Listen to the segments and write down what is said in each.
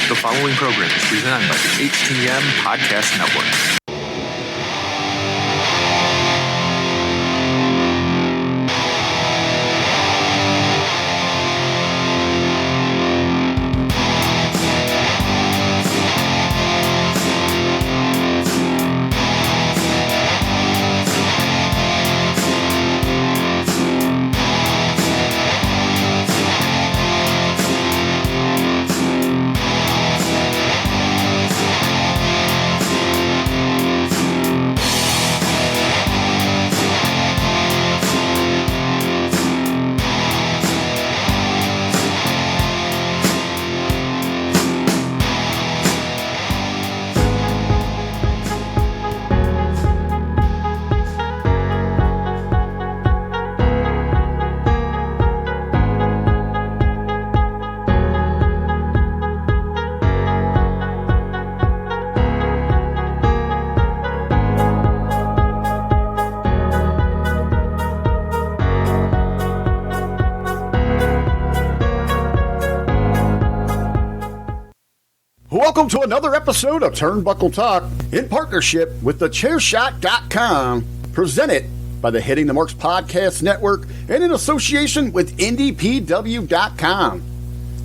The following program is presented by the HTM Podcast Network. Welcome to another episode of Turnbuckle Talk in partnership with thechairshot.com, presented by the Hitting the Marks Podcast Network and in association with IndiePW.com.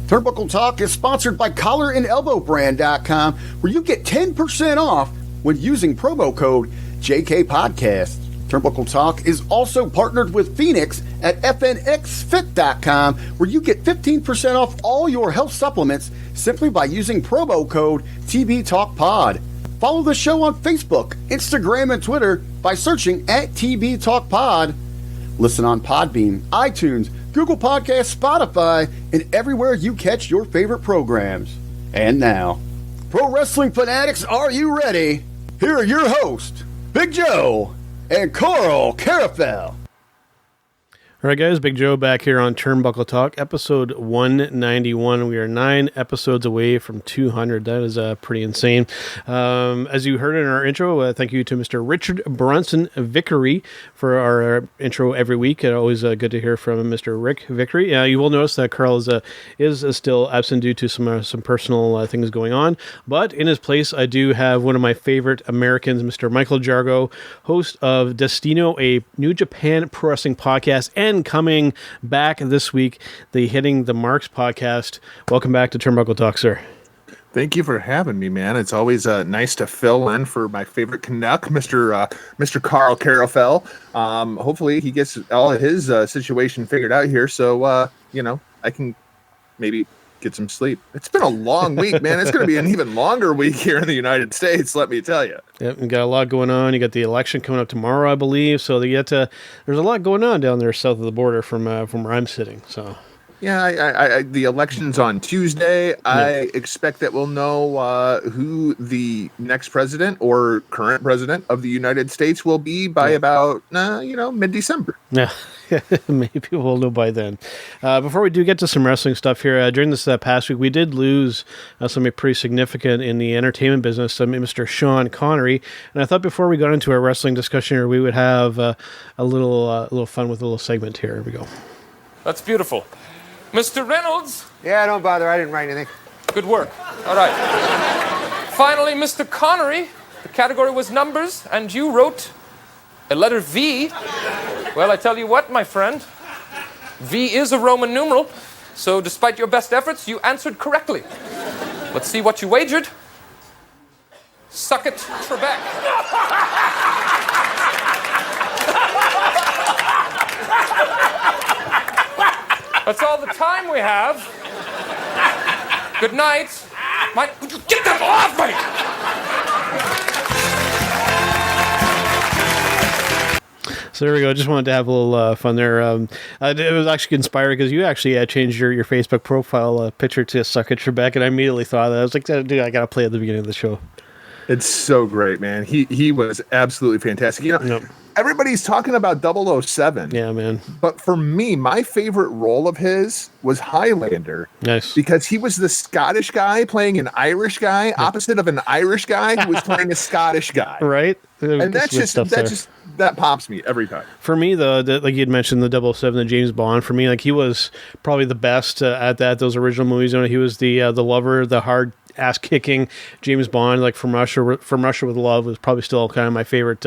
Turnbuckle Talk is sponsored by collarandelbowbrand.com, where you get 10% off when using promo code JKPodcast. Turnbuckle Talk is also partnered with Phoenix at FNXFit.com, where you get 15% off all your health supplements simply by using promo code TBTalkPod. Follow the show on Facebook, Instagram, and Twitter by searching at TBTalkPod. Listen on Podbean, iTunes, Google Podcasts, Spotify, and everywhere you catch your favorite programs. And now, pro wrestling fanatics, are you ready? Here are your hosts, Big Joe and Carl Carafel. All right, guys, Big Joe back here on Turnbuckle Talk, episode 191. We are 9 episodes away from 200. That is pretty insane. As you heard in our intro, thank you to Mr. Richard Brunson Vickery for our intro every week. Always good to hear from Mr. Rick Vickery. You will notice that Carl is still absent due to some personal things going on. But in his place, I do have one of my favorite Americans, Mr. Michaël Jargo, host of Destino, a New Japan Pro Wrestling podcast, and coming back this week, the Hitting the Marks podcast. Welcome back to Turnbuckle Talk, sir. Thank you for having me, man. It's always nice to fill in for my favorite Canuck, Mr. Carl Carafel. Hopefully he gets all of his situation figured out here, so I can maybe get some sleep. It's been a long week, man. It's going to be an even longer week here in the United States, let me tell you. Yep, you got a lot going on. You got the election coming up tomorrow, I believe. So there's a lot going on down there south of the border from where I'm sitting. So yeah, the election's on Tuesday. Yeah. I expect that we'll know who the next president or current president of the United States will be by about mid-December. Yeah. Maybe we'll know by then. Before we do get to some wrestling stuff here, during this past week, we did lose somebody pretty significant in the entertainment business, Mr. Sean Connery. And I thought before we got into our wrestling discussion here, we would have a little fun with a little segment here. Here we go. That's beautiful. Mr. Reynolds? Yeah, don't bother. I didn't write anything. Good work. All right. Finally, Mr. Connery. The category was numbers, and you wrote a letter V. Well, I tell you what, my friend. V is a Roman numeral, so despite your best efforts, you answered correctly. Let's see what you wagered. Suck it, Trebek. That's all the time we have. Good night. Mike, would you get that off me? So there we go. Just wanted to have a little fun there. It was actually inspired because you actually changed your Facebook profile picture to Suck It Trebek, and I immediately thought of that. I was like, dude, I got to play at the beginning of the show. It's so great, man. He was absolutely fantastic. Yep. Everybody's talking about 007. Yeah, man. But for me, my favorite role of his was Highlander. Nice. Because he was the Scottish guy playing an Irish guy, opposite of an Irish guy who was playing a Scottish guy. Right. And that pops me every time. For me, though, like you'd mentioned, the 007, the James Bond, for me, like he was probably the best at that. Those original movies, he was the lover, the hard ass kicking James Bond, like From Russia with Love was probably still kind of my favorite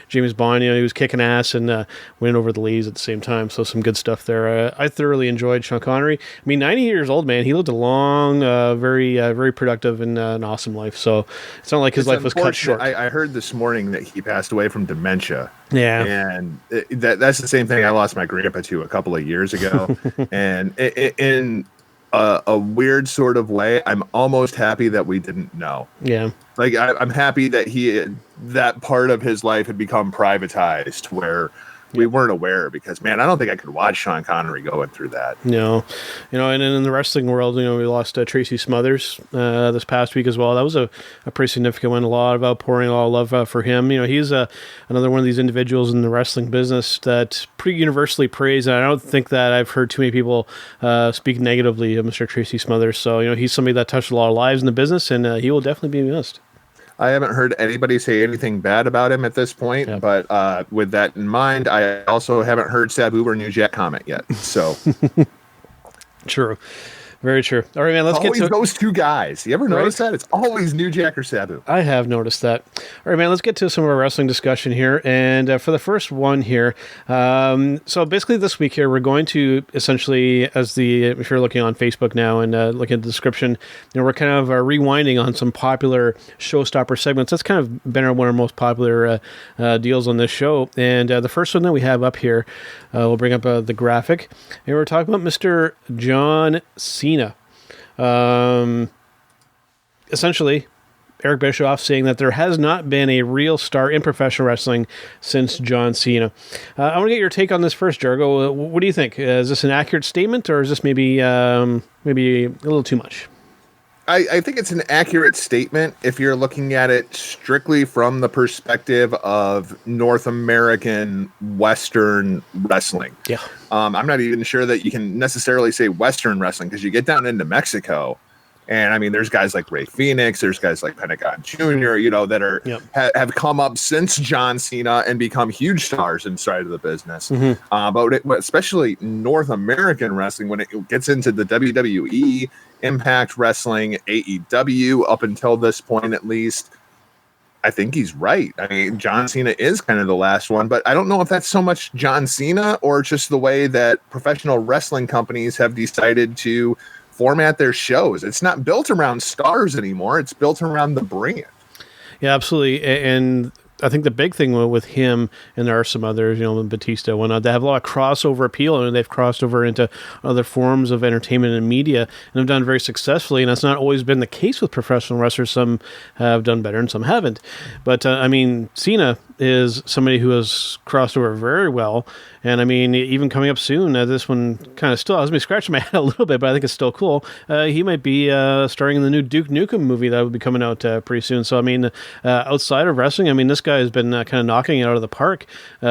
James Bond. He was kicking ass and winning over the ladies at the same time. So some good stuff there. I thoroughly enjoyed Sean Connery. I mean, 90 years old, man. He lived a long, very productive and an awesome life. So it's not like his life was cut short. I heard this morning that he passed away from dementia. Yeah, and that's the same thing I lost my grandpa to a couple of years ago, and in a weird sort of way, I'm almost happy that we didn't know. Yeah, like I'm happy that that part of his life had become privatized, where we weren't aware, because man, I don't think I could watch Sean Connery going through that. No, and in the wrestling world, we lost Tracy Smothers this past week as well. That was a pretty significant one. A lot of outpouring, a lot of love for him. He's another one of these individuals in the wrestling business that's pretty universally praised, and I don't think that I've heard too many people speak negatively of Mr. Tracy Smothers. So he's somebody that touched a lot of lives in the business, and he will definitely be missed. I haven't heard anybody say anything bad about him at this point, but with that in mind, I also haven't heard Sabu or New Jack comment yet. So, true. Very true. All right, man, let's get to those two guys. You ever notice that? It's always New Jack or Sabu. I have noticed that. All right, man, let's get to some of our wrestling discussion here. And for the first one here, so basically this week here, we're going to essentially, if you're looking on Facebook now and looking at the description, we're kind of rewinding on some popular Showstopper segments. That's kind of been one of our most popular deals on this show. And the first one that we have up here, we'll bring up the graphic. And we're talking about Mr. John Cena. Essentially, Eric Bischoff saying that there has not been a real star in professional wrestling since John Cena. I want to get your take on this first, Jargo. What do you think? Is this an accurate statement, or is this maybe a little too much? I think it's an accurate statement if you're looking at it strictly from the perspective of North American Western wrestling. Yeah. I'm not even sure that you can necessarily say Western wrestling, because you get down into Mexico, and I mean, there's guys like Ray Phoenix, there's guys like Pentagon Jr., that are have come up since John Cena and become huge stars inside of the business. Mm-hmm. But especially North American wrestling, when it gets into the WWE, Impact Wrestling, AEW, up until this point at least, I think he's right. I mean, John Cena is kind of the last one, but I don't know if that's so much John Cena or just the way that professional wrestling companies have decided to format their shows. It's not built around stars anymore. It's built around the brand. Yeah, absolutely. And I think the big thing with him, and there are some others, Batista, whatnot, they have a lot of crossover appeal, and they've crossed over into other forms of entertainment and media, and have done very successfully. And that's not always been the case with professional wrestlers. Some have done better and some haven't. But Cena is somebody who has crossed over very well. And I mean, even coming up soon, this one kind of still has me scratching my head a little bit, but I think it's still cool. He might be starring in the new Duke Nukem movie that will be coming out pretty soon. So, I mean, outside of wrestling, I mean, this guy has been kind of knocking it out of the park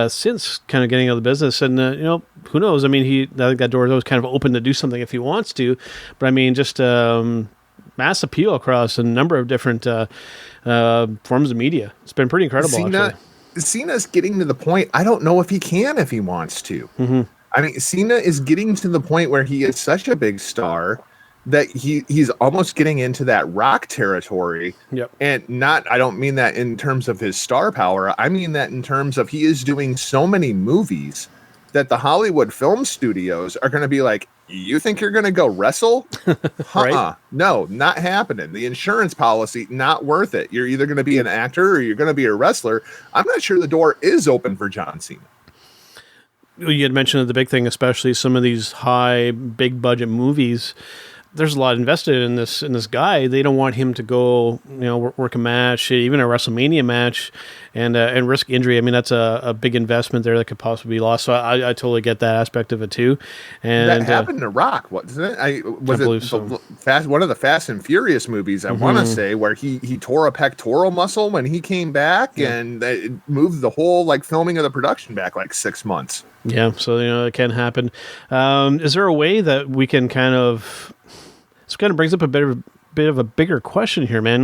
since kind of getting out of the business. And, who knows? I mean, I think that door is always kind of open to do something if he wants to. But, I mean, just mass appeal across a number of different forms of media. It's been pretty incredible, actually. Cena's getting to the point, I don't know if he can if he wants to. Mm-hmm. I mean, Cena is getting to the point where he is such a big star that he's almost getting into that Rock territory. Yep. And I don't mean that in terms of his star power. I mean that in terms of he is doing so many movies that the Hollywood film studios are going to be like, you think you're going to go wrestle? Right? No, not happening. The insurance policy, not worth it. You're either going to be an actor or you're going to be a wrestler. I'm not sure the door is open for John Cena. You had mentioned the big thing, especially some of these high, big budget movies. There's a lot invested in this guy. They don't want him to go, work a match, even a WrestleMania match, and risk injury. I mean, that's a big investment there that could possibly be lost. So I totally get that aspect of it too. And that happened to Rock, wasn't it? I believe so. One of the Fast and Furious movies, I want to say, where he tore a pectoral muscle when he came back, and it moved the whole filming of the production back 6 months. Yeah, so it can happen. Is there a way that we can kind of? This kind of brings up a bit of a bigger question here, man.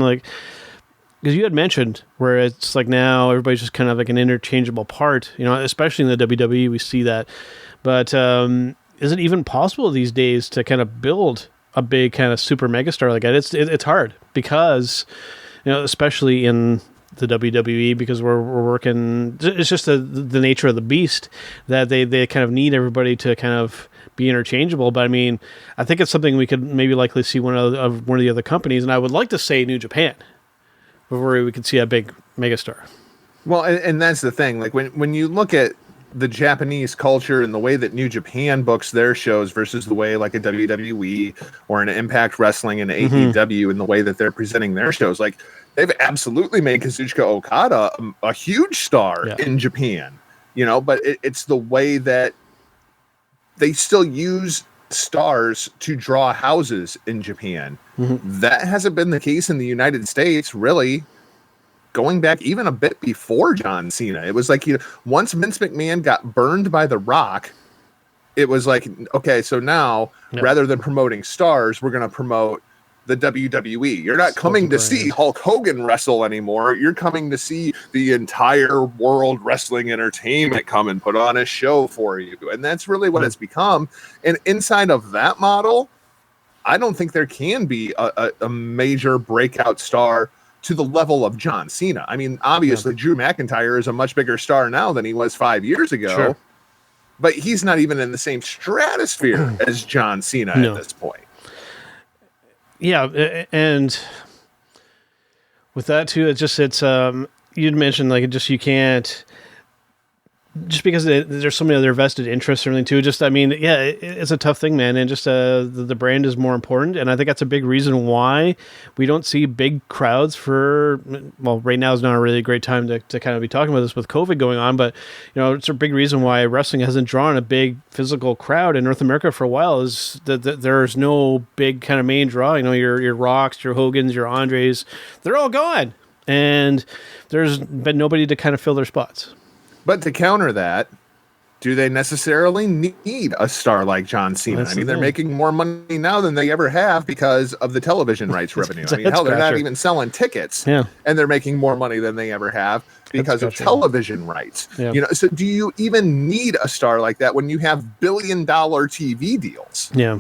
Because you had mentioned where it's now everybody's just kind of like an interchangeable part, especially in the WWE, we see that. But is it even possible these days to kind of build a big kind of super megastar like that, it's hard because, especially in the WWE, because we're working, it's just the nature of the beast that they kind of need everybody to kind of be interchangeable. But I mean, I think it's something we could maybe likely see one of the other companies, and I would like to say New Japan, where we could see a big megastar. Well, and that's the thing. Like when you look at the Japanese culture and the way that New Japan books their shows versus the way like a WWE or an Impact Wrestling and AEW and the way that they're presenting their shows, like they've absolutely made Kazuchika Okada a huge star in Japan, but it's the way that they still use stars to draw houses in Japan. That hasn't been the case in the United States, really. Going back even a bit before John Cena, it was like, once Vince McMahon got burned by The Rock, it was like, okay, so now rather than promoting stars, we're going to promote the WWE. You're not coming to see Hulk Hogan wrestle anymore. You're coming to see the entire world wrestling entertainment come and put on a show for you. And that's really what it's become. And inside of that model, I don't think there can be a major breakout star to the level of John Cena. I mean, obviously, Drew McIntyre is a much bigger star now than he was 5 years ago, but he's not even in the same stratosphere as John Cena at this point. Yeah, and with that too, you'd mentioned like you can't, just because there's so many other vested interests or anything too. It's a tough thing, man. And just the brand is more important. And I think that's a big reason why we don't see big crowds right now is not a really great time to kind of be talking about this with COVID going on. But, it's a big reason why wrestling hasn't drawn a big physical crowd in North America for a while is that there's no big kind of main draw. Your Rocks, your Hogans, your Andres, they're all gone. And there's been nobody to kind of fill their spots. But to counter that, do they necessarily need a star like John Cena? They're making more money now than they ever have because of the television rights revenue. They're not even selling tickets, and they're making more money than they ever have because of television rights. Yeah. So do you even need a star like that when you have billion-dollar TV deals? Yeah.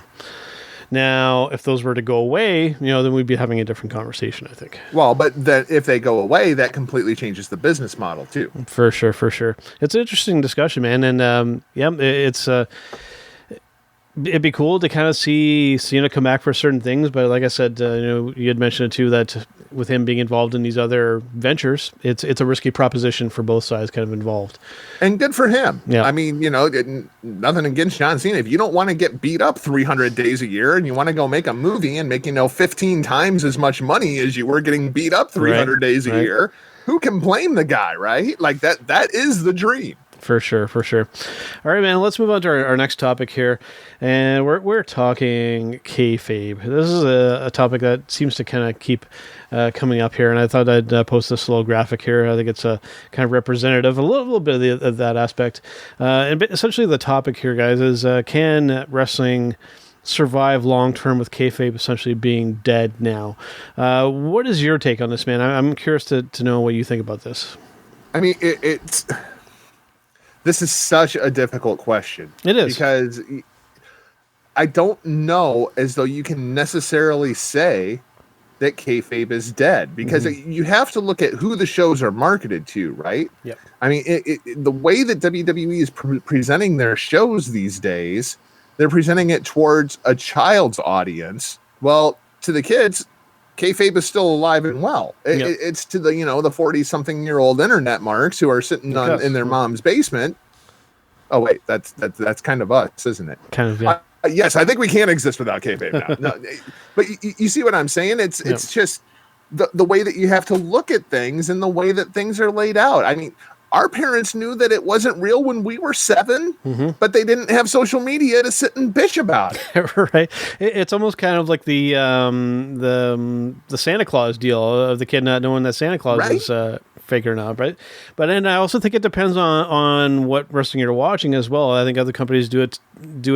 Now, if those were to go away, then we'd be having a different conversation, I think. Well, but if they go away, that completely changes the business model, too. For sure. It's an interesting discussion, man. And, it'd be cool to kind of see Cena come back for certain things. But like I said, you had mentioned it, too, that with him being involved in these other ventures, it's a risky proposition for both sides kind of involved. And good for him. Yeah. I mean, nothing against John Cena. If you don't want to get beat up 300 days a year and you want to go make a movie and make, 15 times as much money as you were getting beat up 300 days a year, who can blame the guy, right? Like that is the dream. For sure. All right, man, let's move on to our next topic here. And we're talking kayfabe. This is a topic that seems to kind of keep coming up here. And I thought I'd post this little graphic here. I think it's kind of representative, a little bit of that aspect. And essentially the topic here, guys, is can wrestling survive long-term with kayfabe essentially being dead now? What is your take on this, man? I'm curious to know what you think about this. I mean, this is such a difficult question. It is. Because I don't know as though you can necessarily say that kayfabe is dead. Because you have to look at who the shows are marketed to, right? Yep. I mean, the way that WWE is presenting their shows these days, they're presenting it towards a child's audience. Well, to the kids, kayfabe is still alive and well. It's to the 40-something-year-old internet marks who are sitting in their mom's basement. Oh wait, that's kind of us, isn't it? Kind of, yeah. Yes, I think we can't exist without kayfabe now. No, but you see what I'm saying? It's just the way that you have to look at things and the way that things are laid out. I mean, our parents knew that it wasn't real when we were 7, but they didn't have social media to sit and bitch about it. Right. It's almost kind of like the Santa Claus deal of the kid not knowing that Santa Claus is fake or not, but then I also think it depends on what wrestling you're watching as well. I think other companies do it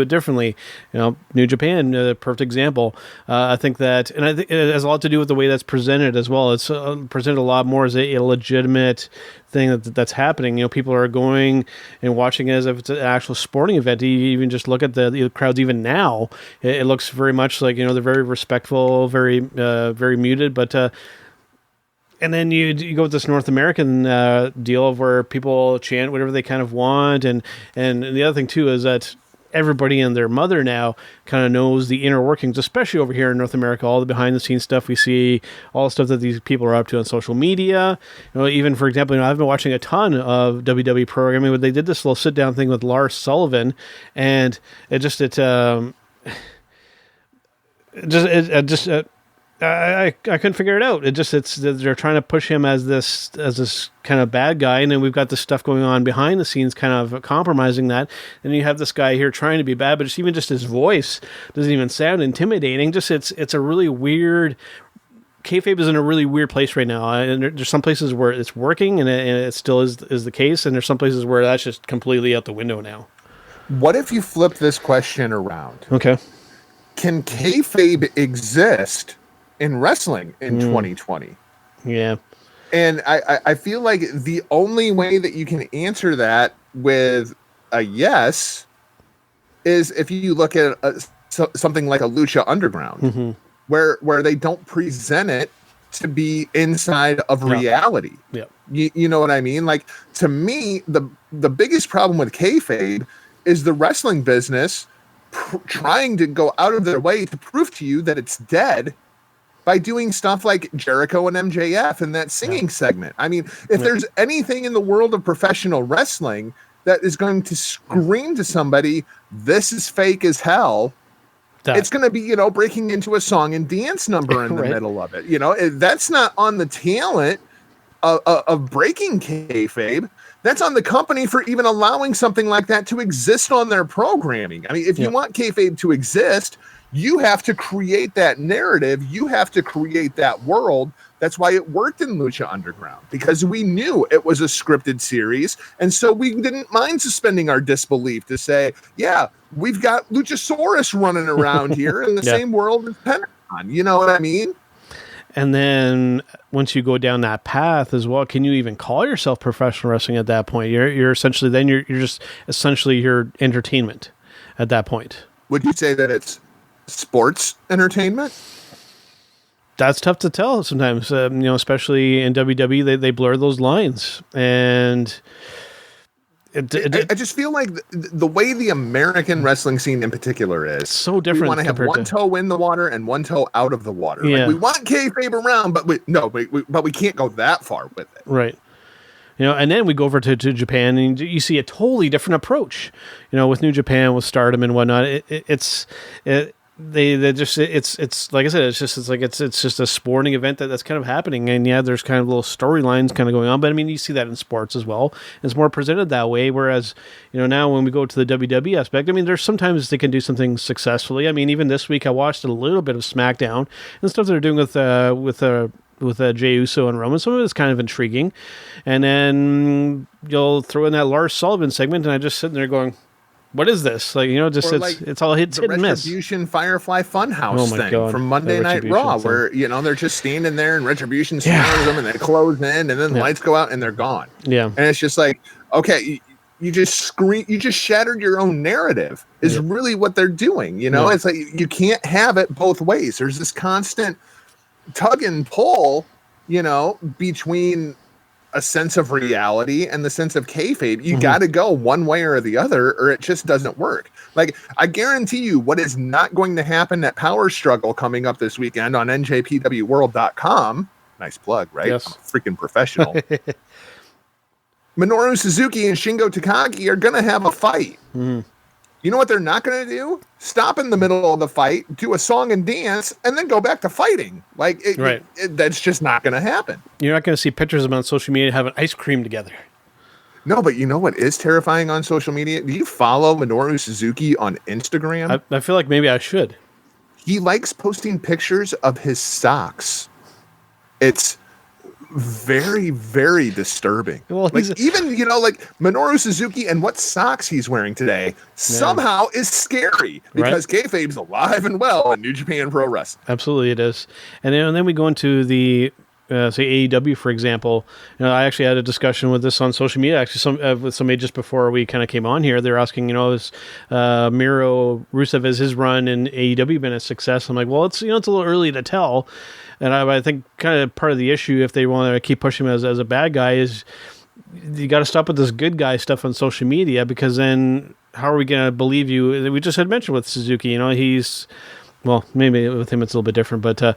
differently. New Japan, perfect example. I think that, and I think it has a lot to do with the way that's presented as well. It's presented a lot more as a legitimate thing that's happening. People are going and watching it as if it's an actual sporting event. You even just look at the crowds even now. It looks very much like, they're very respectful, very very muted, but and then you go with this North American deal of where people chant whatever they kind of want, and the other thing too is that everybody and their mother now kind of knows the inner workings, especially over here in North America, all the behind the scenes stuff we see, all the stuff that these people are up to on social media. Even for example, I've been watching a ton of WWE programming where they did this little sit down thing with Lars Sullivan, and I couldn't figure it out. They're trying to push him as this kind of bad guy, and then we've got this stuff going on behind the scenes, kind of compromising that. And you have this guy here trying to be bad, but even just his voice doesn't even sound intimidating. It's a really weird. Kayfabe is in a really weird place right now, and there's some places where it's working, and it still is the case, and there's some places where that's just completely out the window now. What if you flip this question around? Okay, can kayfabe exist in wrestling in 2020? Yeah. And I feel like the only way that you can answer that with a yes is if you look at something like a Lucha Underground, where they don't present it to be inside of reality. Yeah. You know what I mean? Like, to me, the biggest problem with kayfabe is the wrestling business trying to go out of their way to prove to you that it's dead by doing stuff like Jericho and MJF and that singing segment. I mean, if there's anything in the world of professional wrestling that is going to scream to somebody, this is fake as hell, it's going to be, breaking into a song and dance number in the middle of it. That's not on the talent of breaking kayfabe. That's on the company for even allowing something like that to exist on their programming. I mean, if you want kayfabe to exist, you have to create that narrative. You have to create that world. That's why it worked in Lucha Underground, because we knew it was a scripted series. And so we didn't mind suspending our disbelief to say, yeah, we've got Luchasaurus running around here in the same world as Pentagon. You know what I mean? And then once you go down that path as well, can you even call yourself professional wrestling at that point? You're essentially, then you're just essentially your entertainment at that point. Would you say that it's sports entertainment? That's tough to tell sometimes, especially in WWE, they blur those lines. And I just feel like the way the American wrestling scene in particular is so different. We want to have one toe in the water and one toe out of the water. Yeah. Like, we want kayfabe around, but we can't go that far with it. Right. And then we go over to Japan, and you see a totally different approach. With New Japan, with Stardom and whatnot. It's like I said, it's just a sporting event that's kind of happening, and there's kind of little storylines kind of going on. But I mean, you see that in sports as well. It's more presented that way. Whereas now when we go to the WWE aspect, I mean, there's sometimes they can do something successfully. I mean, even this week I watched a little bit of SmackDown and stuff they're doing with Jey Uso and Roman. Some of it's kind of intriguing, and then you'll throw in that Lars Sullivan segment, and I just sitting there going, what is this? It's all hit and miss. Retribution Firefly Funhouse thing from Monday Night Raw, where they're just standing there and Retribution snares them and they close in, and then the lights go out and they're gone. Yeah, and it's just like, okay, you just shattered your own narrative. Is really what they're doing. It's like you can't have it both ways. There's this constant tug and pull, between a sense of reality and the sense of kayfabe. You got to go one way or the other, or it just doesn't work. Like, I guarantee you what is not going to happen at Power Struggle coming up this weekend on njpwworld.com. Nice plug, right? Yes. I'm a freaking professional. Minoru Suzuki and Shingo Takagi are going to have a fight. You know what they're not going to do? Stop in the middle of the fight, do a song and dance, and then go back to fighting. Like, that's just not going to happen. You're not going to see pictures of them on social media having ice cream together. No, but you know what is terrifying on social media? Do you follow Minoru Suzuki on Instagram? I feel like maybe I should. He likes posting pictures of his socks. It's very, very disturbing. Well, even, like Minoru Suzuki and what socks he's wearing today somehow is scary because kayfabe's alive and well in New Japan Pro Wrestling. Absolutely, it is. And then we go into the say AEW, for example. I actually had a discussion with this on social media, actually, with somebody just before we kind of came on here. They're asking, is Miro Rusev, has his run in AEW been a success? I'm like, well, it's a little early to tell. And I think kind of part of the issue, if they want to keep pushing him as a bad guy, is you got to stop with this good guy stuff on social media, because then how are we going to believe you? We just had mentioned with Suzuki, he's, well, maybe with him it's a little bit different, but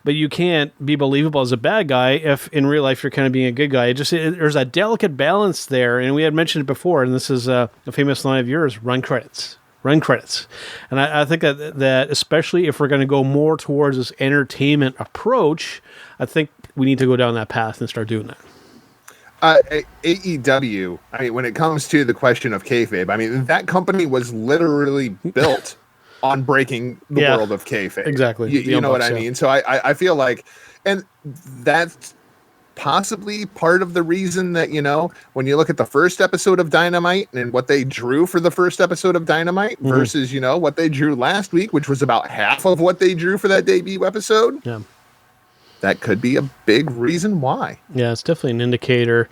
you can't be believable as a bad guy if in real life you're kind of being a good guy. There's a delicate balance there, and we had mentioned it before, and this is a famous line of yours: run credits. And I think that especially if we're going to go more towards this entertainment approach, I think we need to go down that path and start doing that. AEW, when it comes to the question of kayfabe, that company was literally built on breaking the world of kayfabe. Exactly. You know what I mean? So I feel like, and that's possibly part of the reason that, when you look at the first episode of Dynamite and what they drew for the first episode of Dynamite versus, what they drew last week, which was about half of what they drew for that debut episode. Yeah. That could be a big reason why. Yeah, it's definitely an indicator.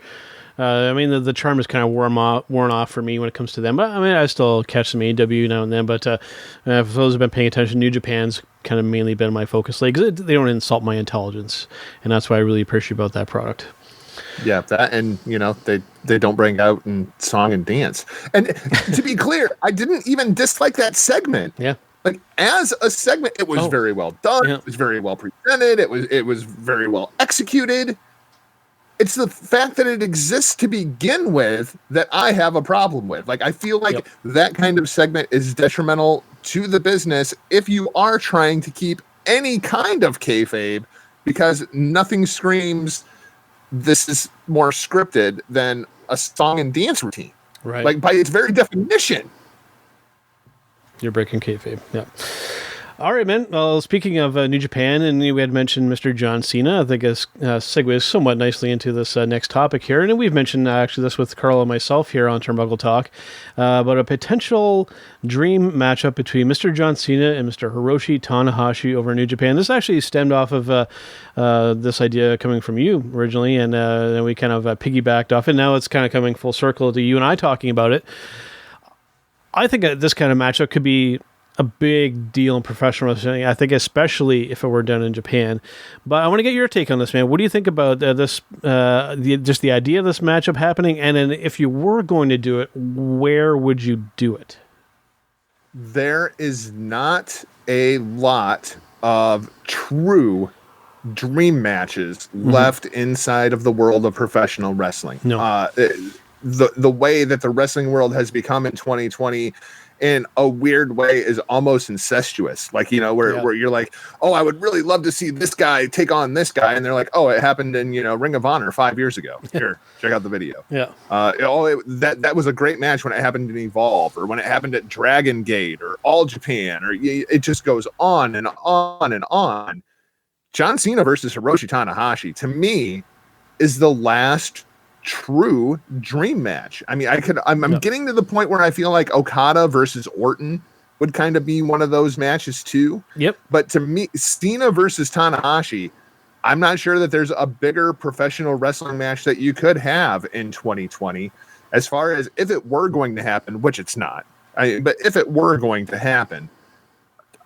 The charm is kind of worn off for me when it comes to them. But I still catch some AEW now and then. But for those who've been paying attention, New Japan's kind of mainly been my focus. Like, they don't insult my intelligence, and that's what I really appreciate about that product. Yeah, that, and they don't bring out in song and dance. And to be clear, I didn't even dislike that segment. Yeah. Like, as a segment, it was very well done. Yeah. It was very well presented. It was very well executed. It's the fact that it exists to begin with that I have a problem with. Like, I feel like that kind of segment is detrimental to the business if you are trying to keep any kind of kayfabe, because nothing screams this is more scripted than a song and dance routine. Right. Like, by its very definition. You're breaking kayfabe. Yeah. All right, man. Well, speaking of New Japan, and we had mentioned Mr. John Cena, I think this segues somewhat nicely into this next topic here. And we've mentioned actually this with Carl and myself here on Turnbuckle Talk, about a potential dream matchup between Mr. John Cena and Mr. Hiroshi Tanahashi over New Japan. This actually stemmed off of this idea coming from you originally, and then we kind of piggybacked off it. Now it's kind of coming full circle to you and I talking about it. I think this kind of matchup could be a big deal in professional wrestling. I think especially if it were done in Japan. But I want to get your take on this, man. What do you think about this? Just the idea of this matchup happening, and then if you were going to do it, where would you do it? There is not a lot of true dream matches left inside of the world of professional wrestling. No. The way that the wrestling world has become in 2020, in a weird way, is almost incestuous. Like, where you're like, oh, I would really love to see this guy take on this guy. And they're like, oh, it happened in, Ring of Honor 5 years ago. Here, check out the video. Yeah. That was a great match when it happened in Evolve, or when it happened at Dragon Gate, or All Japan, or it just goes on and on and on. John Cena versus Hiroshi Tanahashi, to me, is the last true dream match. I'm getting to the point where I feel like Okada versus Orton would kind of be one of those matches too. Yep. But to me, Cena versus Tanahashi, I'm not sure that there's a bigger professional wrestling match that you could have in 2020, as far as if it were going to happen, which it's not. But if it were going to happen,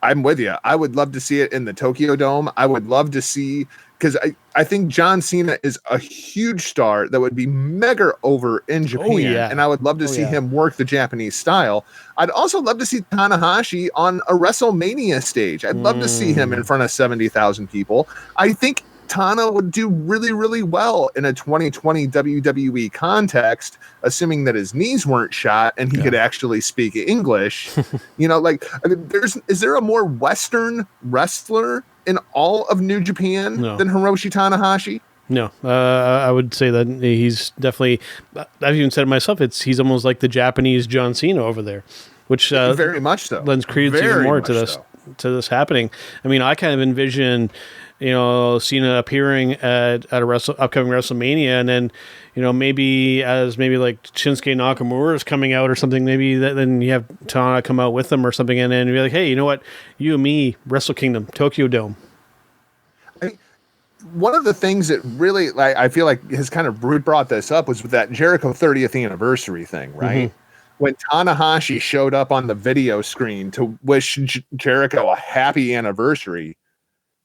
I'm with you. I would love to see it in the Tokyo Dome. I would love to see, because I think John Cena is a huge star that would be mega over in Japan. And I would love to see him work the Japanese style. I'd also love to see Tanahashi on a WrestleMania stage. I'd love to see him in front of 70,000 people. I think Tana would do really, really well in a 2020 WWE context, assuming that his knees weren't shot and he could actually speak English. Is there a more Western wrestler in all of New Japan than Hiroshi Tanahashi? No, I would say that he's definitely, I've even said it myself, he's almost like the Japanese John Cena over there, which very much so lends credence even more to this happening. I mean, I kind of envision Cena appearing at a upcoming WrestleMania, and then maybe like Shinsuke Nakamura is coming out or something, maybe then you have Tana come out with them or something, and then you're like, hey, you know what, you and me, Wrestle Kingdom, Tokyo Dome. One of the things that really, I feel like has kind of brought this up was with that Jericho 30th anniversary thing, right? Mm-hmm. When Tanahashi showed up on the video screen to wish Jericho a happy anniversary,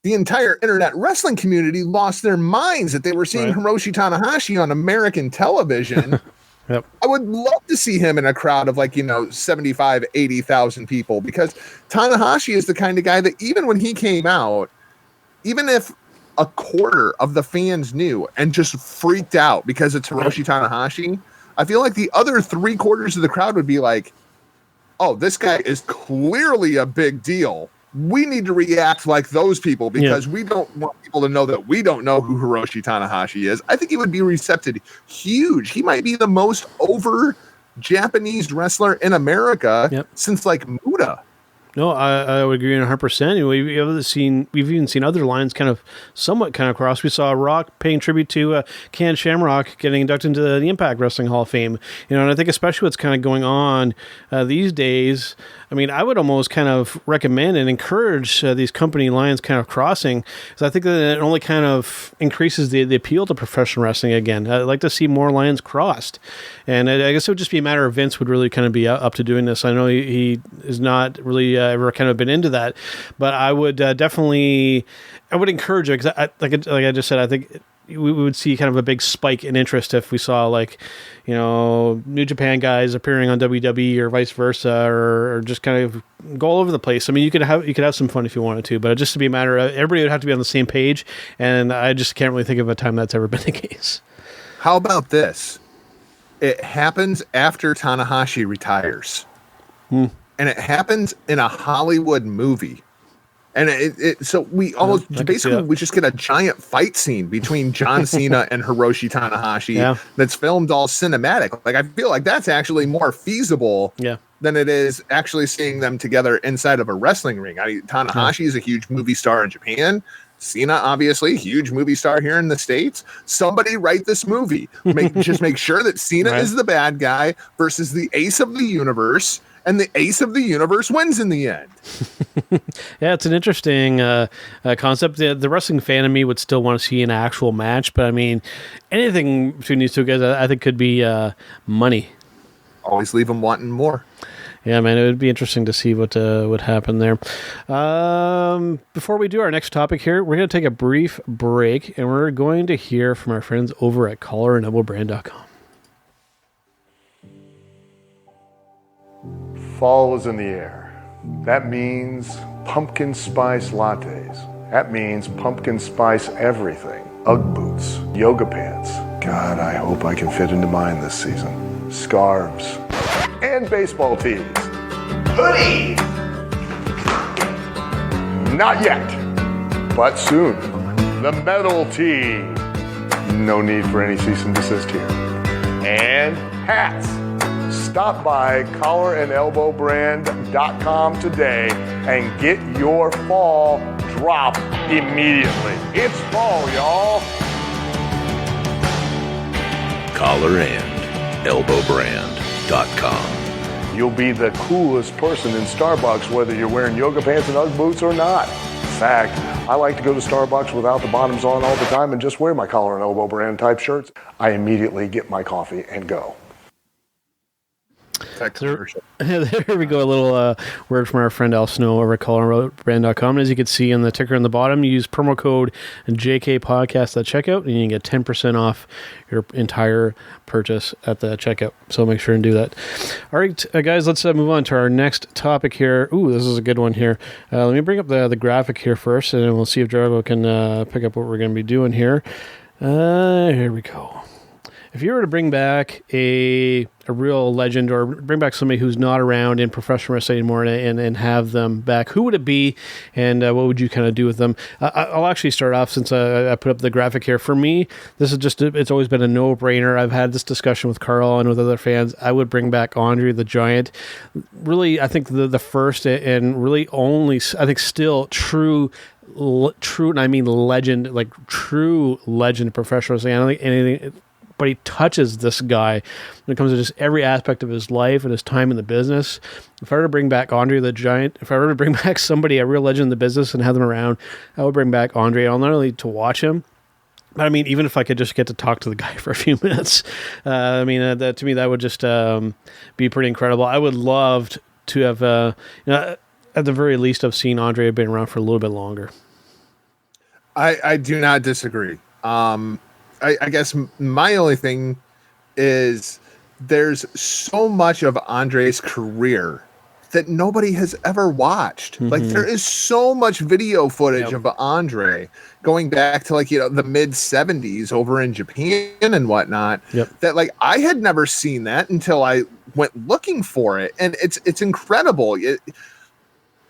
the entire internet wrestling community lost their minds that they were seeing Hiroshi Tanahashi on American television. Yep. I would love to see him in a crowd of 75, 80,000 people, because Tanahashi is the kind of guy that even when he came out, even if a quarter of the fans knew and just freaked out because it's Hiroshi Tanahashi, I feel like the other 3/4 of the crowd would be like, oh, this guy is clearly a big deal. We need to react like those people because we don't want people to know that we don't know who Hiroshi Tanahashi is. I think he would be receptive huge. He might be the most over Japanese wrestler in America since Muda. No, I would agree 100%. We've even seen other lines somewhat cross. We saw Rock paying tribute to Ken Shamrock getting inducted into the Impact Wrestling Hall of Fame. And I think especially what's going on these days, I would almost recommend and encourage these company lines crossing, because I think that it only increases the appeal to professional wrestling again. I'd like to see more lines crossed. And I guess it would just be a matter of Vince would really be up to doing this. I know he is not really ever been into that, but I would definitely, I would encourage it, because like I just said, I think we would see a big spike in interest if we saw New Japan guys appearing on WWE or vice versa, or just go all over the place. You could have some fun if you wanted to, but just to be a matter of everybody would have to be on the same page, and I just can't really think of a time that's ever been the case. How about this? It happens after Tanahashi retires. And it happens in a Hollywood movie. And so we almost we just get a giant fight scene between John Cena and Hiroshi Tanahashi that's filmed all cinematic. I feel like that's actually more feasible than it is actually seeing them together inside of a wrestling ring. Tanahashi is a huge movie star in Japan. Cena, obviously, huge movie star here in the States. Somebody write this movie. Just make sure that Cena is the bad guy versus the ace of the universe, and the ace of the universe wins in the end. Yeah, it's an interesting concept. The wrestling fan in me would still want to see an actual match, but anything between these two guys, I think could be money. Always leave them wanting more. Yeah, man, it would be interesting to see what would happen there. Before we do our next topic here, we're going to take a brief break, and we're going to hear from our friends over at collarandelbowbrand.com. Fall is in the air. That means pumpkin spice lattes. That means pumpkin spice everything. Ugg boots, yoga pants. God, I hope I can fit into mine this season. Scarves. And baseball tees. Hoodies! Not yet, but soon. The metal tee. No need for any cease and desist here. And hats. Stop by collarandelbowbrand.com today and get your fall drop immediately. It's fall, y'all. collarandelbowbrand.com. You'll be the coolest person in Starbucks whether you're wearing yoga pants and Ugg boots or not. In fact, I like to go to Starbucks without the bottoms on all the time and just wear my collar and elbow brand type shirts. I immediately get my coffee and go. There we go. A little word from our friend Al Snow over at collarandelbowbrand.com. And as you can see in the ticker on the bottom, you use promo code JK Podcast at checkout, and you can get 10% off your entire purchase at the checkout. So make sure and do that. All right, guys, let's move on to our next topic here. Ooh, this is a good one here. Let me bring up the graphic here first, and we'll see if Jargo can pick up what we're going to be doing here. Here we go. If you were to bring back a real legend, or bring back somebody who's not around in professional wrestling anymore and have them back, who would it be, and what would you kind of do with them? I'll actually start off, since I put up the graphic here. For me, this is it's always been a no-brainer. I've had this discussion with Carl and with other fans. I would bring back Andre the Giant. Really, I think the first and really only, I think still true true, and I mean legend, like true legend of professional wrestling. I don't think anything, but he touches this guy when it comes to just every aspect of his life and his time in the business. If I were to bring back Andre the Giant, if I were to bring back somebody, a real legend in the business, and have them around, I would bring back Andre. I'll not only to watch him, but I mean, even if I could just get to talk to the guy for a few minutes, that, to me, that would just be pretty incredible. I would love to have, at the very least, have seen Andre have been around for a little bit longer. I do not disagree. I guess my only thing is there's so much of Andre's career that nobody has ever watched. Like there is so much video footage of Andre going back to the mid 70s over in Japan and whatnot, that like I had never seen that until I went looking for it. And it's incredible.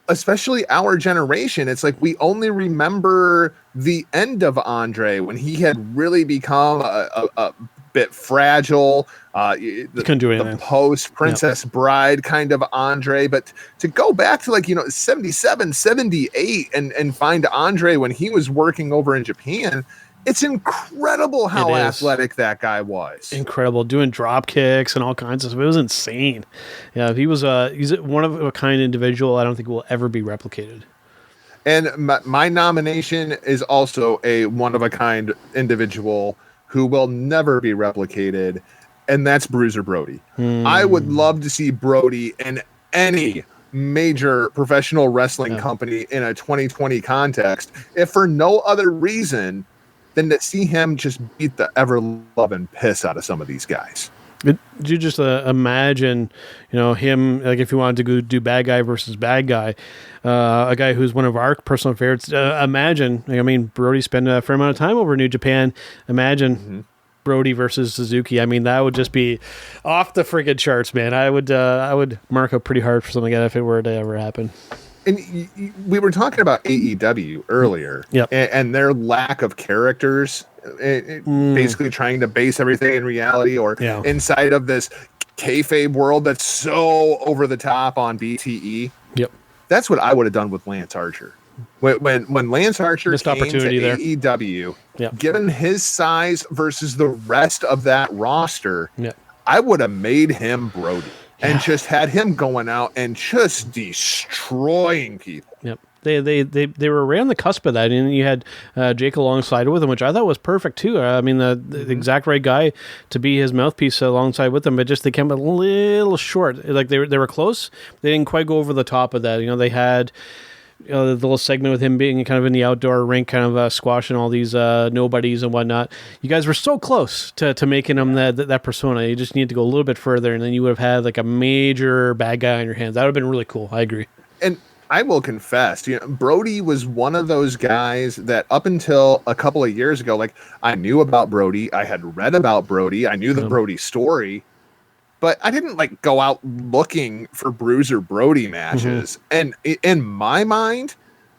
Especially our generation, it's like we only remember the end of Andre when he had really become a bit fragile. Couldn't do anything. The post Princess Bride kind of Andre, but to go back to 77, 78 and find Andre when he was working over in Japan, it's incredible how athletic that guy was. Incredible, doing drop kicks and all kinds of stuff. It was insane. Yeah, he's one of a kind individual. I don't think will ever be replicated. And my nomination is also a one of a kind individual who will never be replicated, and that's Bruiser Brody. I would love to see Brody in any major professional wrestling company in a 2020 context, if for no other reason than to see him just beat the ever-loving piss out of some of these guys. Did you just imagine, him, like if you wanted to go do bad guy versus bad guy, a guy who's one of our personal favorites, imagine, Brody spent a fair amount of time over in New Japan. Imagine Brody versus Suzuki. I mean, that would just be off the friggin' charts, man. I would mark up pretty hard for something like that if it were to ever happen. And we were talking about AEW earlier, and their lack of characters, basically trying to base everything in reality or inside of this kayfabe world that's so over the top on BTE. Yep, that's what I would have done with Lance Archer. When Lance Archer missed came opportunity to there. AEW, given his size versus the rest of that roster, I would have made him Brody. And just had him going out and just destroying people. Yep. They were right on the cusp of that, and you had Jake alongside with him, which I thought was perfect too. I mean, the exact right guy to be his mouthpiece alongside with him, but just they came a little short. Like they were close, they didn't quite go over the top of that. They had the little segment with him being kind of in the outdoor rink, kind of squashing all these nobodies and whatnot. You guys were so close to making him that persona. You just need to go a little bit further, and then you would have had like a major bad guy on your hands. That would have been really cool. I agree. And I will confess, Brody was one of those guys that up until a couple of years ago, like I knew about Brody, I had read about Brody, I knew the Brody story, but I didn't like go out looking for Bruiser Brody matches. And in my mind,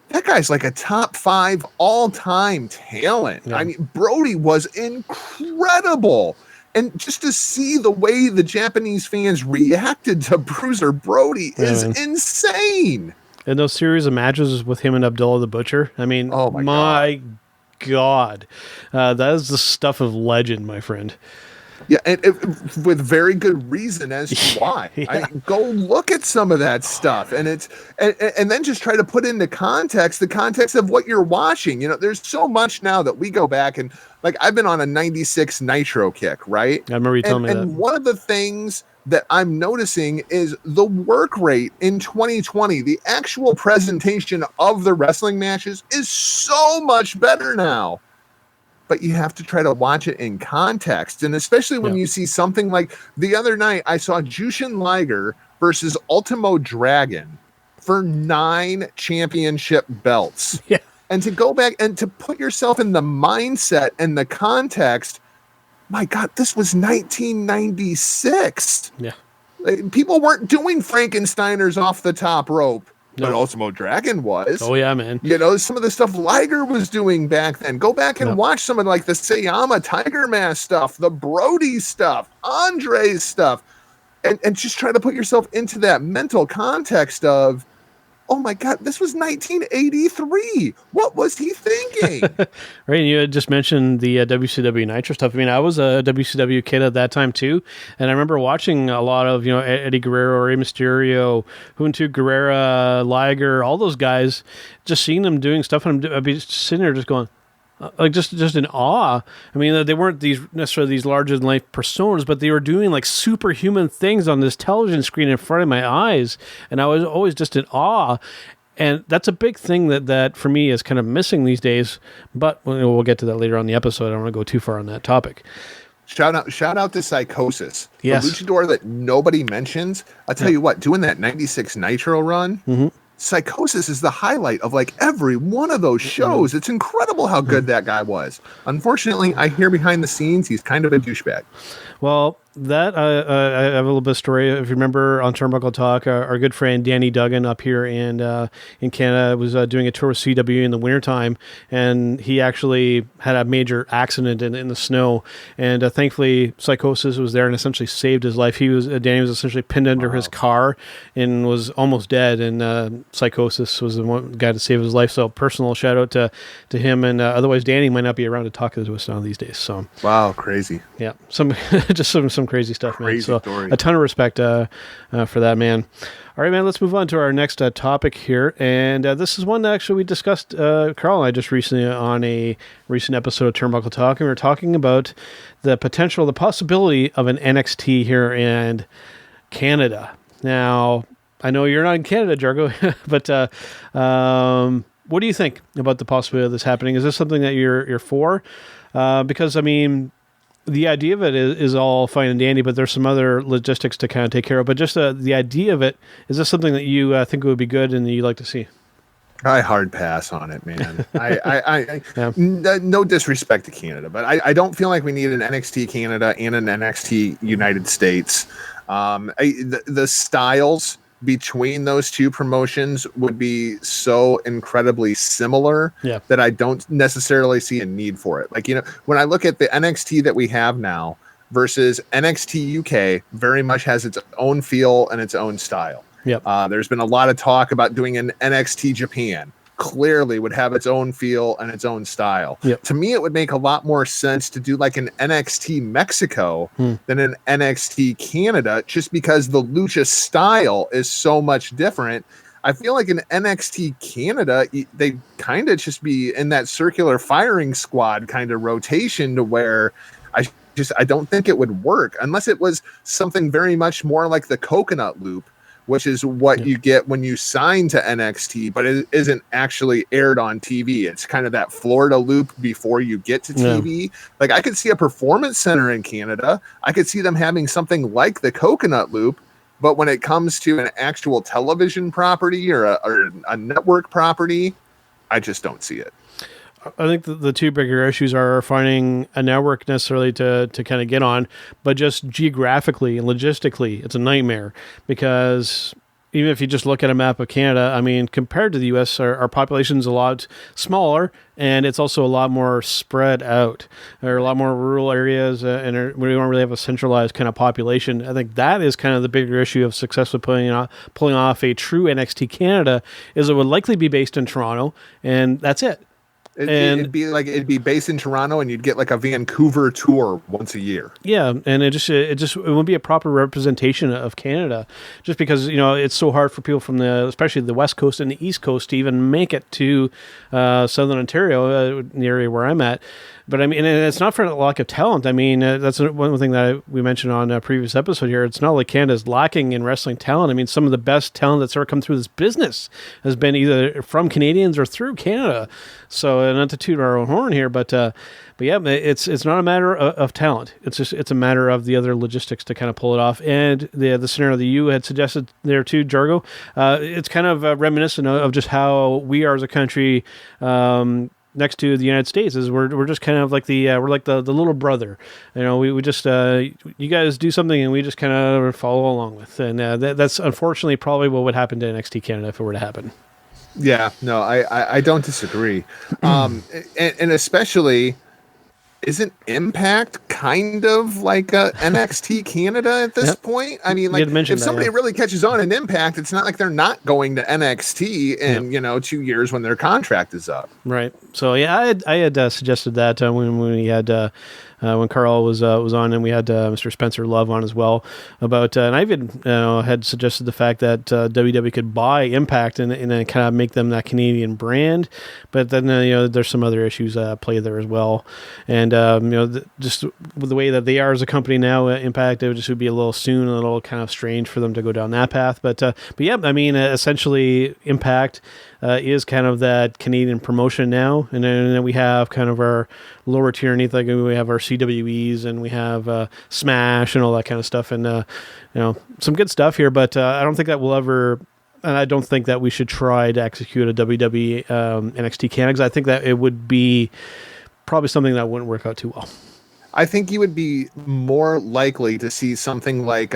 that guy's like a top 5 all-time talent. I mean, Brody was incredible. And just to see the way the Japanese fans reacted to Bruiser Brody is insane. And those series of matches with him and Abdullah the Butcher, I mean, oh my God. That is the stuff of legend, my friend. Yeah, and with very good reason as to why. Go look at some of that stuff, and and then just try to put into context the context of what you're watching. There's so much now that we go back and like I've been on a 96 Nitro kick, right? I remember you telling me that. And one of the things that I'm noticing is the work rate in 2020, the actual presentation of the wrestling matches is so much better now. But you have to try to watch it in context. And especially when you see something like the other night, I saw Jushin Liger versus Ultimo Dragon for 9 championship belts. Yeah. And to go back and to put yourself in the mindset and the context, my God, this was 1996. Yeah. People weren't doing Frankensteiners off the top rope. But Ultimo Dragon was. Oh, yeah, man. Some of the stuff Liger was doing back then. Go back and watch some of like the Sayama Tiger Mask stuff, the Brody stuff, Andre's stuff, and just try to put yourself into that mental context of oh my God, this was 1983. What was he thinking? Right, and you had just mentioned the WCW Nitro stuff. I mean, I was a WCW kid at that time too, and I remember watching a lot of Eddie Guerrero, Rey Mysterio, Junto Guerrera, Liger, all those guys. Just seeing them doing stuff, and I'd be just sitting there, just going, like just in awe. I mean, they weren't necessarily these larger than life personas, but they were doing like superhuman things on this television screen in front of my eyes, and I was always just in awe. And that's a big thing that for me is kind of missing these days. But we'll get to that later on in the episode. I don't want to go too far on that topic. Shout out to Psychosis, yes, the luchador that nobody mentions. I'll tell you what, doing that 96 Nitro run. Mm-hmm. Psychosis is the highlight of like every one of those shows. It's incredible how good that guy was. Unfortunately, I hear behind the scenes he's kind of a douchebag. Well, that I have a little bit of story. If you remember on Turnbuckle Talk, our good friend Danny Duggan up here in Canada was doing a tour with CW in the wintertime, and he actually had a major accident in the snow. And thankfully, Psychosis was there and essentially saved his life. Danny was essentially pinned under his car and was almost dead, and Psychosis was the one guy to save his life. So personal shout out to him. And otherwise, Danny might not be around to talk to us now these days. So wow, crazy. Yeah, some crazy stuff, man. So story. A ton of respect for that, man. All right, man, let's move on to our next topic here. And this is one that actually we discussed, Carl and I, just recently on a recent episode of Turnbuckle Talk. And we were talking about the possibility of an NXT here in Canada. Now, I know you're not in Canada, Jargo, but what do you think about the possibility of this happening? Is this something that you're for? Because, I mean, the idea of it is all fine and dandy, but there's some other logistics to kind of take care of. But just the idea of it, is this something that you think would be good and you'd like to see? I hard pass on it, man. No disrespect to Canada, but I don't feel like we need an NXT Canada and an NXT United States. The styles between those two promotions would be so incredibly similar that I don't necessarily see a need for it. Like, when I look at the NXT that we have now versus NXT UK, very much has its own feel and its own style. Yep. There's been a lot of talk about doing an NXT Japan. Clearly would have its own feel and its own style. Yep. To me, it would make a lot more sense to do like an NXT Mexico than an NXT Canada, just because the lucha style is so much different. I feel like an NXT Canada, they kind of just be in that circular firing squad kind of rotation to where I don't think it would work unless it was something very much more like the coconut loop, which is what you get when you sign to NXT, but it isn't actually aired on TV. It's kind of that Florida loop before you get to TV. Like, I could see a performance center in Canada. I could see them having something like the coconut loop, but when it comes to an actual television property or a network property, I just don't see it. I think the two bigger issues are finding a network necessarily to kind of get on, but just geographically and logistically, it's a nightmare because even if you just look at a map of Canada, I mean, compared to the U.S., our population's a lot smaller, and it's also a lot more spread out. There are a lot more rural areas, and we don't really have a centralized kind of population. I think that is kind of the bigger issue of success with pulling off a true NXT Canada, is it would likely be based in Toronto, and that's it. It'd be based in Toronto, and you'd get like a Vancouver tour once a year. Yeah, and it wouldn't be a proper representation of Canada, just because it's so hard for people from especially the West Coast and the East Coast to even make it to Southern Ontario, the area where I'm at. But I mean, and it's not for a lack of talent. I mean, that's one thing that we mentioned on a previous episode here. It's not like Canada's lacking in wrestling talent. I mean, some of the best talent that's ever come through this business has been either from Canadians or through Canada. So, not to toot our own horn here, but yeah, it's not a matter of talent. It's a matter of the other logistics to kind of pull it off. And the scenario that you had suggested there too, Jargo, it's kind of reminiscent of just how we are as a country. Next to the United States is we're just kind of like we're like the little brother, we just you guys do something and we just kind of follow along with, and that's unfortunately probably what would happen to NXT Canada if it were to happen. Yeah, no, I don't disagree, and especially isn't Impact kind of like a NXT Canada at this point. I mean, like if somebody really catches on in Impact, it's not like they're not going to NXT in 2 years when their contract is up. Right. So yeah, I had suggested that when we had when Carl was on, and we had Mr. Spencer Love on as well about, and I even had suggested the fact that WWE could buy Impact and then kind of make them that Canadian brand, but then there's some other issues play there as well, and just with the way that they are as a company now, Impact, it would be a little kind of strange for them to go down that path, but yeah, I mean, essentially Impact is kind of that Canadian promotion now, and then we have kind of our lower tier underneath, like we have our CWEs and we have Smash and all that kind of stuff, and some good stuff here, but I don't think that we'll ever, and I don't think that we should try to execute a WWE NXT Canada, because I think that it would be probably something that wouldn't work out too well. I think you would be more likely to see something like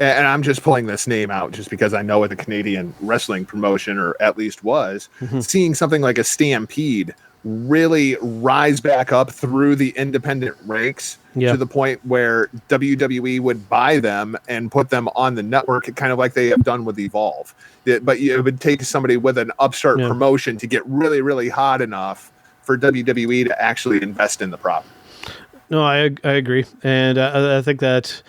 and I'm just pulling this name out just because I know what the Canadian wrestling promotion, or at least was, seeing something like a Stampede really rise back up through the independent ranks to the point where WWE would buy them and put them on the network, kind of like they have done with Evolve. But it would take somebody with an upstart promotion to get really, really hot enough for WWE to actually invest in the product. No, I agree. And I think that,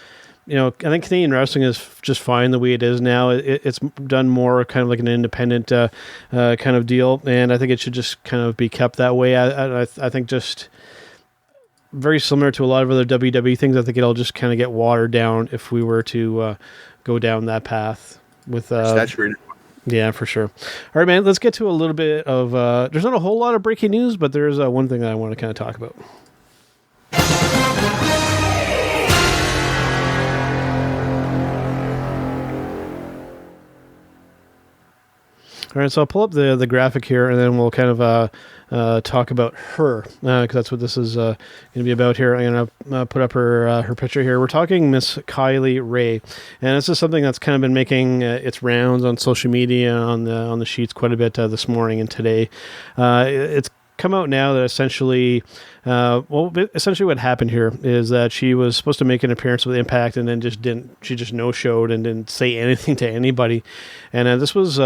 I think Canadian wrestling is just fine the way it is now. It's done more kind of like an independent kind of deal, and I think it should just kind of be kept that way. I think just very similar to a lot of other WWE things. I think it'll just kind of get watered down if we were to go down that path with saturated. Yeah, for sure. All right, man, let's get to a little bit of there's not a whole lot of breaking news, but there's one thing that I want to kind of talk about. All right, so I'll pull up the graphic here, and then we'll kind of talk about her, because that's what this is going to be about here. I'm going to put up her picture here. We're talking Miss Kylie Rae, and this is something that's kind of been making its rounds on social media, on the sheets quite a bit this morning and today. It's come out now that essentially what happened here is that she was supposed to make an appearance with Impact, and then she just no-showed and didn't say anything to anybody. And this was,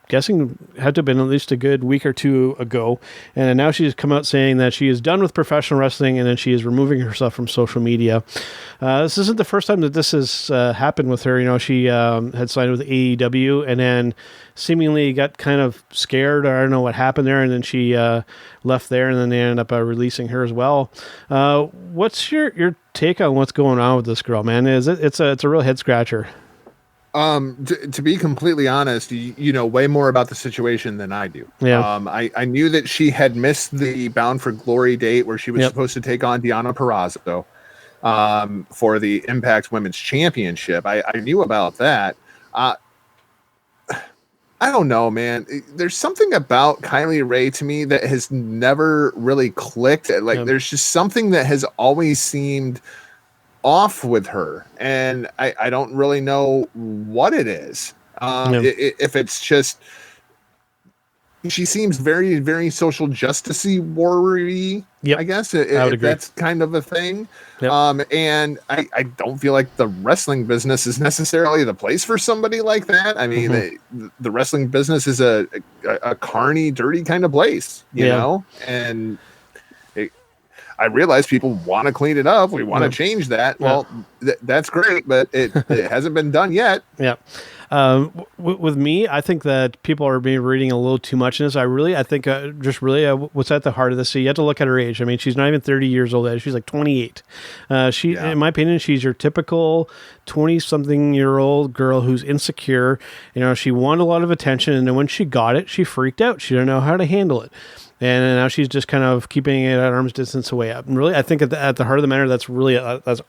guessing, had to have been at least a good week or two ago. And now she's come out saying that she is done with professional wrestling, and then she is removing herself from social media. This isn't the first time that this has happened with her. She had signed with AEW, and then seemingly got kind of scared, or I don't know what happened there, and then she left there, and then they ended up releasing her as well. What's your take on what's going on with this girl, man? It's a real head scratcher. To be completely honest, you know way more about the situation than I do. Yeah. I knew that she had missed the Bound for Glory date where she was supposed to take on Deonna Purrazzo for the Impact Women's Championship. I knew about that. I don't know, man. There's something about Kylie Rae to me that has never really clicked. There's just something that has always seemed off with her, and I don't really know what it is. If it's just she seems very, very social justice-y, warrior-y, I guess, if that's kind of a thing. And I don't feel like the wrestling business is necessarily the place for somebody like that. I mean, the wrestling business is a carny, dirty kind of place, you know? And I realize people want to clean it up. We want to change that. Well, that's great, but it hasn't been done yet. Yeah. With me, I think that people are reading a little too much in this. I think what's at the heart of this. So you have to look at her age. I mean, she's not even 30 years old. She's like 28. In my opinion, she's your typical 20-something-year-old girl who's insecure. She wanted a lot of attention, and then when she got it, she freaked out. She didn't know how to handle it. And now she's just kind of keeping it at arm's distance away. And really, I think at the heart of the matter, that's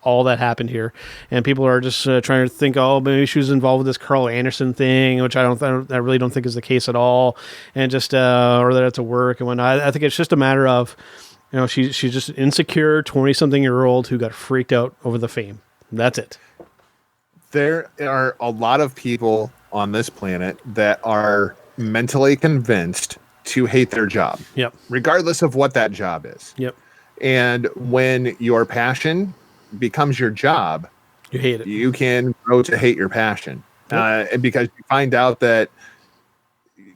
all that happened here. And people are just trying to think, oh, maybe she was involved with this Carl Anderson thing, which I really don't think is the case at all. And just or that it's a work and whatnot. I think it's just a matter of, she's just an insecure 20-something-year-old who got freaked out over the fame. That's it. There are a lot of people on this planet that are mentally convinced to hate their job, regardless of what that job is. And when your passion becomes your job, You hate it. you can grow to hate your passion. And because you find out that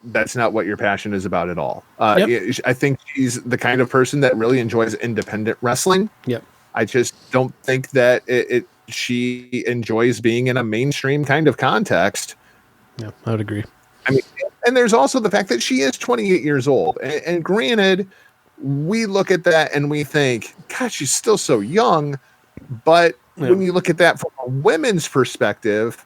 that's not what your passion is about at all. I think she's the kind of person that really enjoys independent wrestling. Yep. I just don't think that she enjoys being in a mainstream kind of context. Yeah, I would agree. I mean, and there's also the fact that she is 28 years old. And granted, we look at that and we think, God, she's still so young. But when you look at that from a women's perspective,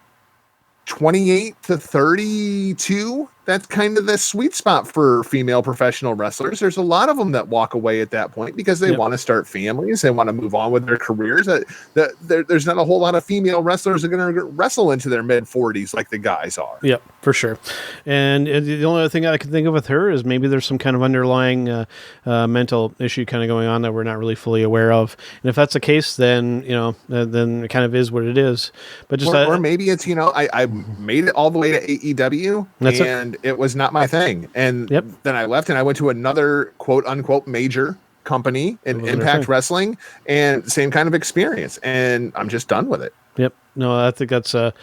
28 to 32, that's kind of the sweet spot for female professional wrestlers. There's a lot of them that walk away at that point because they want to start families. They want to move on with their careers. There's not a whole lot of female wrestlers that are going to wrestle into their mid 40s like the guys are. Yep, for sure. And the only other thing I can think of with her is maybe there's some kind of underlying mental issue kind of going on that we're not really fully aware of. And if that's the case, then, then it kind of is what it is. But just or maybe it's, I made it all the way to AEW and it was not my thing. And then I left and I went to another quote unquote major company in Impact Wrestling and same kind of experience. And I'm just done with it. Yep. No, I think that's a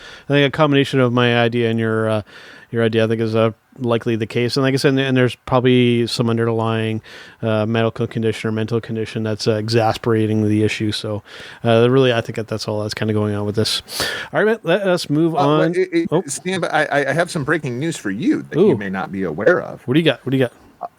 combination of my idea and your idea, I think, is likely the case. And like I said, and there's probably some underlying medical condition or mental condition that's exasperating the issue. So really, I think that's all that's kind of going on with this. All right, man, let us move on. Stan, I have some breaking news for you that you may not be aware of. What do you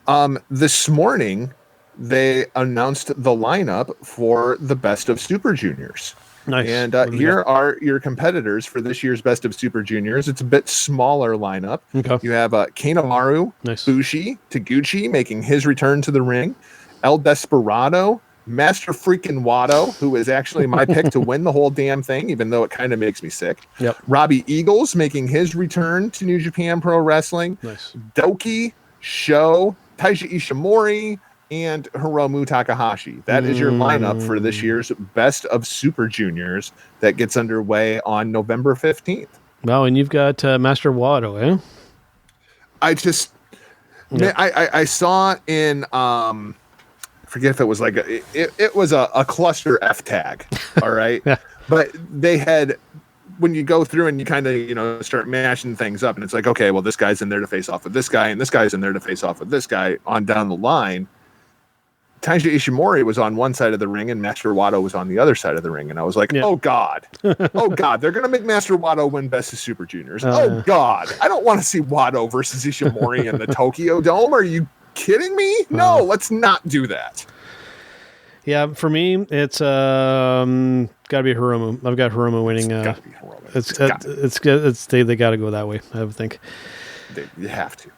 got? This morning, they announced the lineup for the Best of Super Juniors. Nice. And here are your competitors for this year's Best of Super Juniors. It's a bit smaller lineup. Okay. You have Kanemaru, Bushi, Taguchi making his return to the ring, El Desperado, Master freaking Watto, who is actually my pick to win the whole damn thing, even though it kind of makes me sick. Yep. Robbie Eagles making his return to New Japan Pro Wrestling. Nice. Doki, Sho, Taiji Ishimori, and Hiromu Takahashi. That is your lineup for this year's Best of Super Juniors that gets underway on November 15th. Wow, and you've got Master Watto, eh? I saw in forget if it was like it was a cluster F tag, all right? But they had, when you go through and you kind of start mashing things up and it's like, okay, well, this guy's in there to face off with this guy and this guy's in there to face off with this guy on down the line. Taiji Ishimori was on one side of the ring and Master Watto was on the other side of the ring. And I was like, oh, God. Oh, God. They're going to make Master Watto win Best of Super Juniors. Oh, God. I don't want to see Watto versus Ishimori in the Tokyo Dome. Are you kidding me? No, let's not do that. Yeah, for me, it's got to be Hiromu. I've got Hiromu winning. It's got to be Hiromu. It's they got to go that way, I would think. You have to.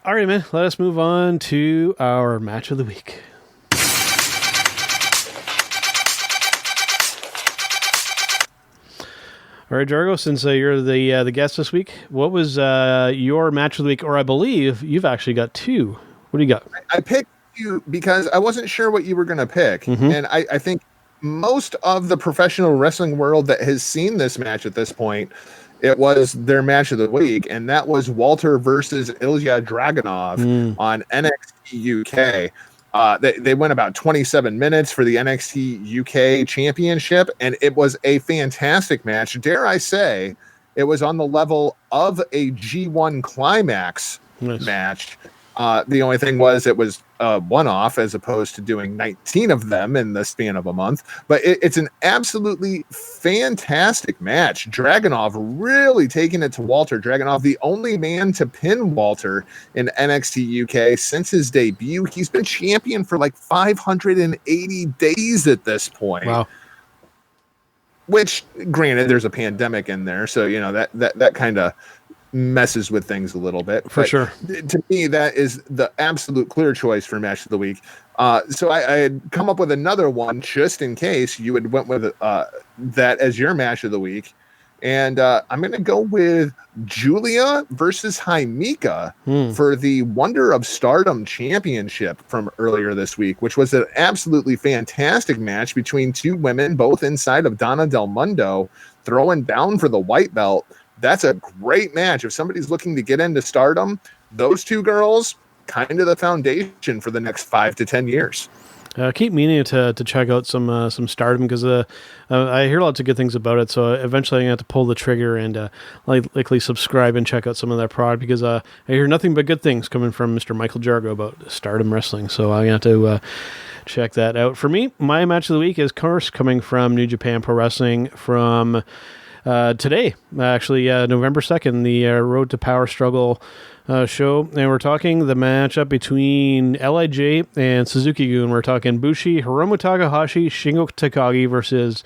All right, man. Let us move on to our match of the week. All right, Jargo, since you're the guest this week, what was your match of the week? Or I believe you've actually got two. What do you got? I picked you because I wasn't sure what you were going to pick. Mm-hmm. And I think most of the professional wrestling world that has seen this match at this point, it was their match of the week. And that was Walter versus Ilya Dragunov on NXT UK. They went about 27 minutes for the NXT UK championship, and it was a fantastic match. Dare I say, it was on the level of a G1 Climax match. The only thing was it was one-off as opposed to doing 19 of them in the span of a month. But it's an absolutely fantastic match. Dragunov really taking it to Walter. Dragunov, the only man to pin Walter in NXT UK since his debut. He's been champion for like 580 days at this point. Wow. Which, granted, there's a pandemic in there, so that kind of messes with things a little bit. For sure. To me, that is the absolute clear choice for match of the week. So I had come up with another one just in case you had went with that as your match of the week. And I'm going to go with Julia versus Jaimika for the Wonder of Stardom Championship from earlier this week, which was an absolutely fantastic match between two women, both inside of Donna Del Mundo, throwing down for the white belt. That's a great match. If somebody's looking to get into Stardom, those two girls, kind of the foundation for the next 5 to 10 years. Keep meaning to check out some Stardom because I hear lots of good things about it. So eventually I'm going to have to pull the trigger and likely subscribe and check out some of that product because I hear nothing but good things coming from Mr. Michaël Jargo about Stardom Wrestling. So I'm going to have to check that out. For me, my match of the week is, of course, coming from New Japan Pro Wrestling from today, actually, November 2nd, the Road to Power Struggle show. And we're talking the matchup between LIJ and Suzuki-gun. We're talking Bushi, Hiromu Takahashi, Shingo Takagi versus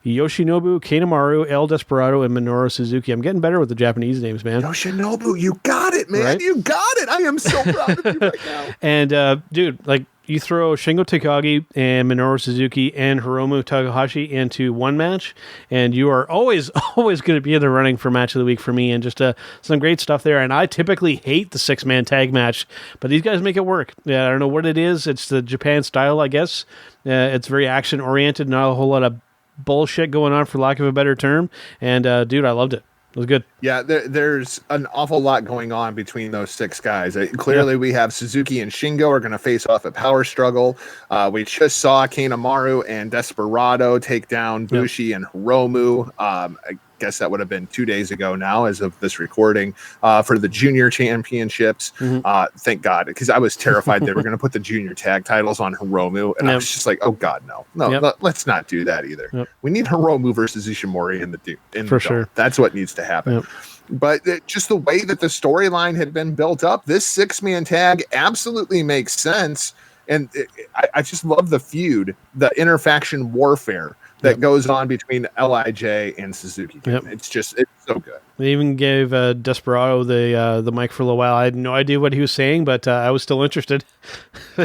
Yoshinobu Kanemaru, El Desperado, and Minoru Suzuki. I'm getting better with the Japanese names, man. Yoshinobu, you got it, man. Right? You got it. I am so proud of you right now. And, dude, like, you throw Shingo Takagi and Minoru Suzuki and Hiromu Takahashi into one match, and you are always going to be in the running for match of the week for me, and just some great stuff there. And I typically hate the 6-man tag match, but these guys make it work. Yeah, I don't know what it is. It's the Japan style, I guess. It's very action-oriented, not a whole lot of bullshit going on, for lack of a better term. And, dude, I loved it. It was good. Yeah, there's an awful lot going on between those 6 guys. Clearly, we have Suzuki and Shingo are going to face off at Power Struggle. We just saw Kanemaru and Desperado take down Bushi and Hiromu. I guess that would have been 2 days ago now as of this recording for the junior championships. Thank God, because I was terrified they were going to put the junior tag titles on Hiromu. And I was just like, oh God, no, let's not do that either. We need Hiromu versus Ishimori in the for sure. That's what needs to happen. But just the way that the storyline had been built up, this 6-man tag absolutely makes sense. And I just love the feud, the interfaction warfare that goes on between LIJ and Suzuki. It's so good. They even gave Desperado the mic for a little while. I had no idea what he was saying, but I was still interested,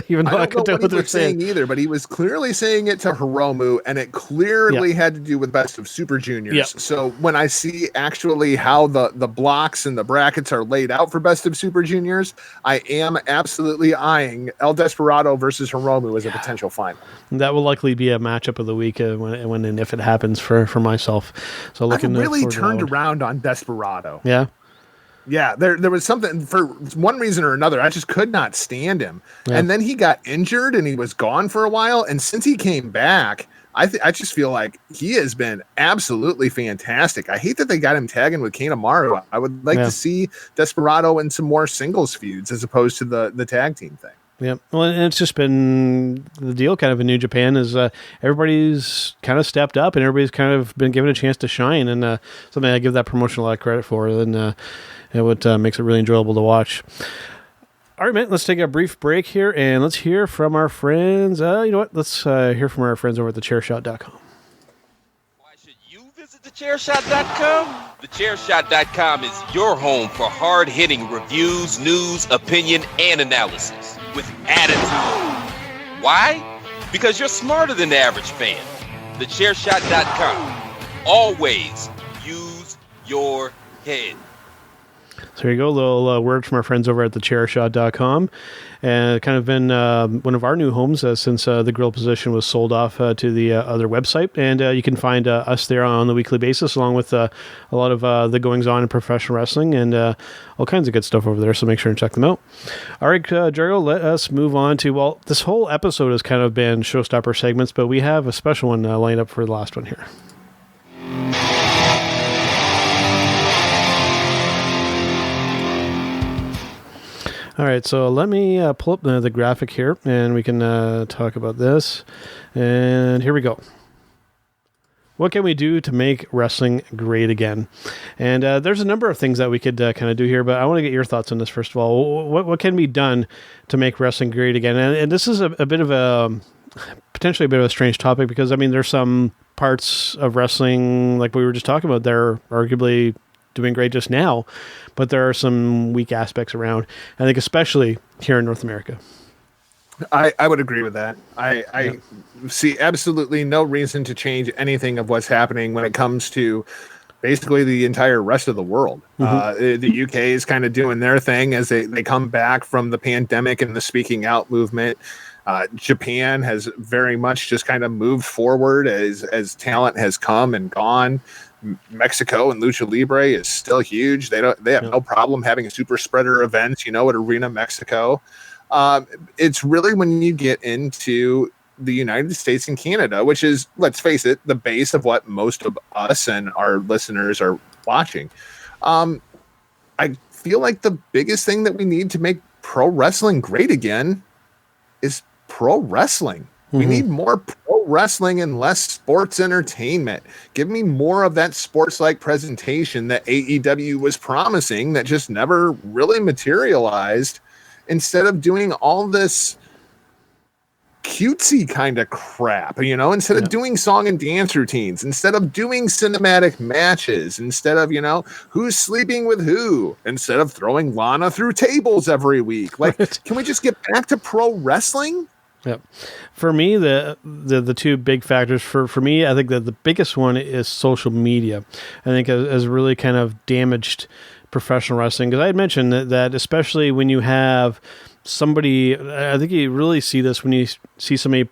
even though I couldn't tell what they were saying either. But he was clearly saying it to Hiromu, and it clearly had to do with Best of Super Juniors. So when I see actually how the blocks and the brackets are laid out for Best of Super Juniors, I am absolutely eyeing El Desperado versus Hiromu as a potential final. That will likely be a matchup of the week when and if it happens for myself. So looking, I've really turned around on Desperado. Yeah, there was something, for one reason or another, I just could not stand him. And then he got injured and he was gone for a while. And since he came back, I just feel like he has been absolutely fantastic. I hate that they got him tagging with Kanemaru. I would like to see Desperado in some more singles feuds as opposed to the tag team thing. Yeah, well, and it's just been the deal kind of in New Japan is everybody's kind of stepped up and everybody's kind of been given a chance to shine, and something I give that promotion a lot of credit for, and what makes it really enjoyable to watch. All right, man, let's take a brief break here, and let's hear from our friends. You know what? Let's hear from our friends over at thechairshot.com. Why should you visit thechairshot.com? Thechairshot.com is your home for hard-hitting reviews, news, opinion, and analysis with attitude. Why? Because you're smarter than the average fan. Thechairshot.com. Always use your head. So here you go, a little word from our friends over at thechairshot.com. And kind of been one of our new homes since the grill position was sold off to the other website. And you can find us there on a weekly basis, along with a lot of the goings-on in professional wrestling and all kinds of good stuff over there. So make sure and check them out. All right, Jargo, let us move on to, well, this whole episode has kind of been Showstopper segments, but we have a special one lined up for the last one here. All right, so let me pull up the graphic here, and we can talk about this. And here we go. What can we do to make wrestling great again? And there's a number of things that we could kind of do here, but I want to get your thoughts on this first of all. What can be done to make wrestling great again? And this is a bit of potentially a bit of a strange topic because, I mean, there's some parts of wrestling, like we were just talking about, they're arguably doing great just now, but there are some weak aspects around, I think, especially here in North America. I would agree with that. I see absolutely no reason to change anything of what's happening when it comes to basically the entire rest of the world. The UK is kind of doing their thing as they come back from the pandemic and the speaking out movement. Japan has very much just kind of moved forward as talent has come and gone. Mexico and Lucha Libre is still huge. They have no problem having super spreader events, at Arena Mexico. It's really when you get into the United States and Canada, which is, let's face it, the base of what most of us and our listeners are watching. I feel like the biggest thing that we need to make pro wrestling great again is pro wrestling. We need more pro wrestling and less sports entertainment. Give me more of that sports-like presentation that AEW was promising that just never really materialized, instead of doing all this cutesy kind of crap, instead of doing song and dance routines, instead of doing cinematic matches, instead of, who's sleeping with who, instead of throwing Lana through tables every week. Like, can we just get back to pro wrestling? Yep. For me, the two big factors for me, I think that the biggest one is social media. I think has really kind of damaged professional wrestling, because I had mentioned that especially when you have somebody, I think you really see this when you see somebody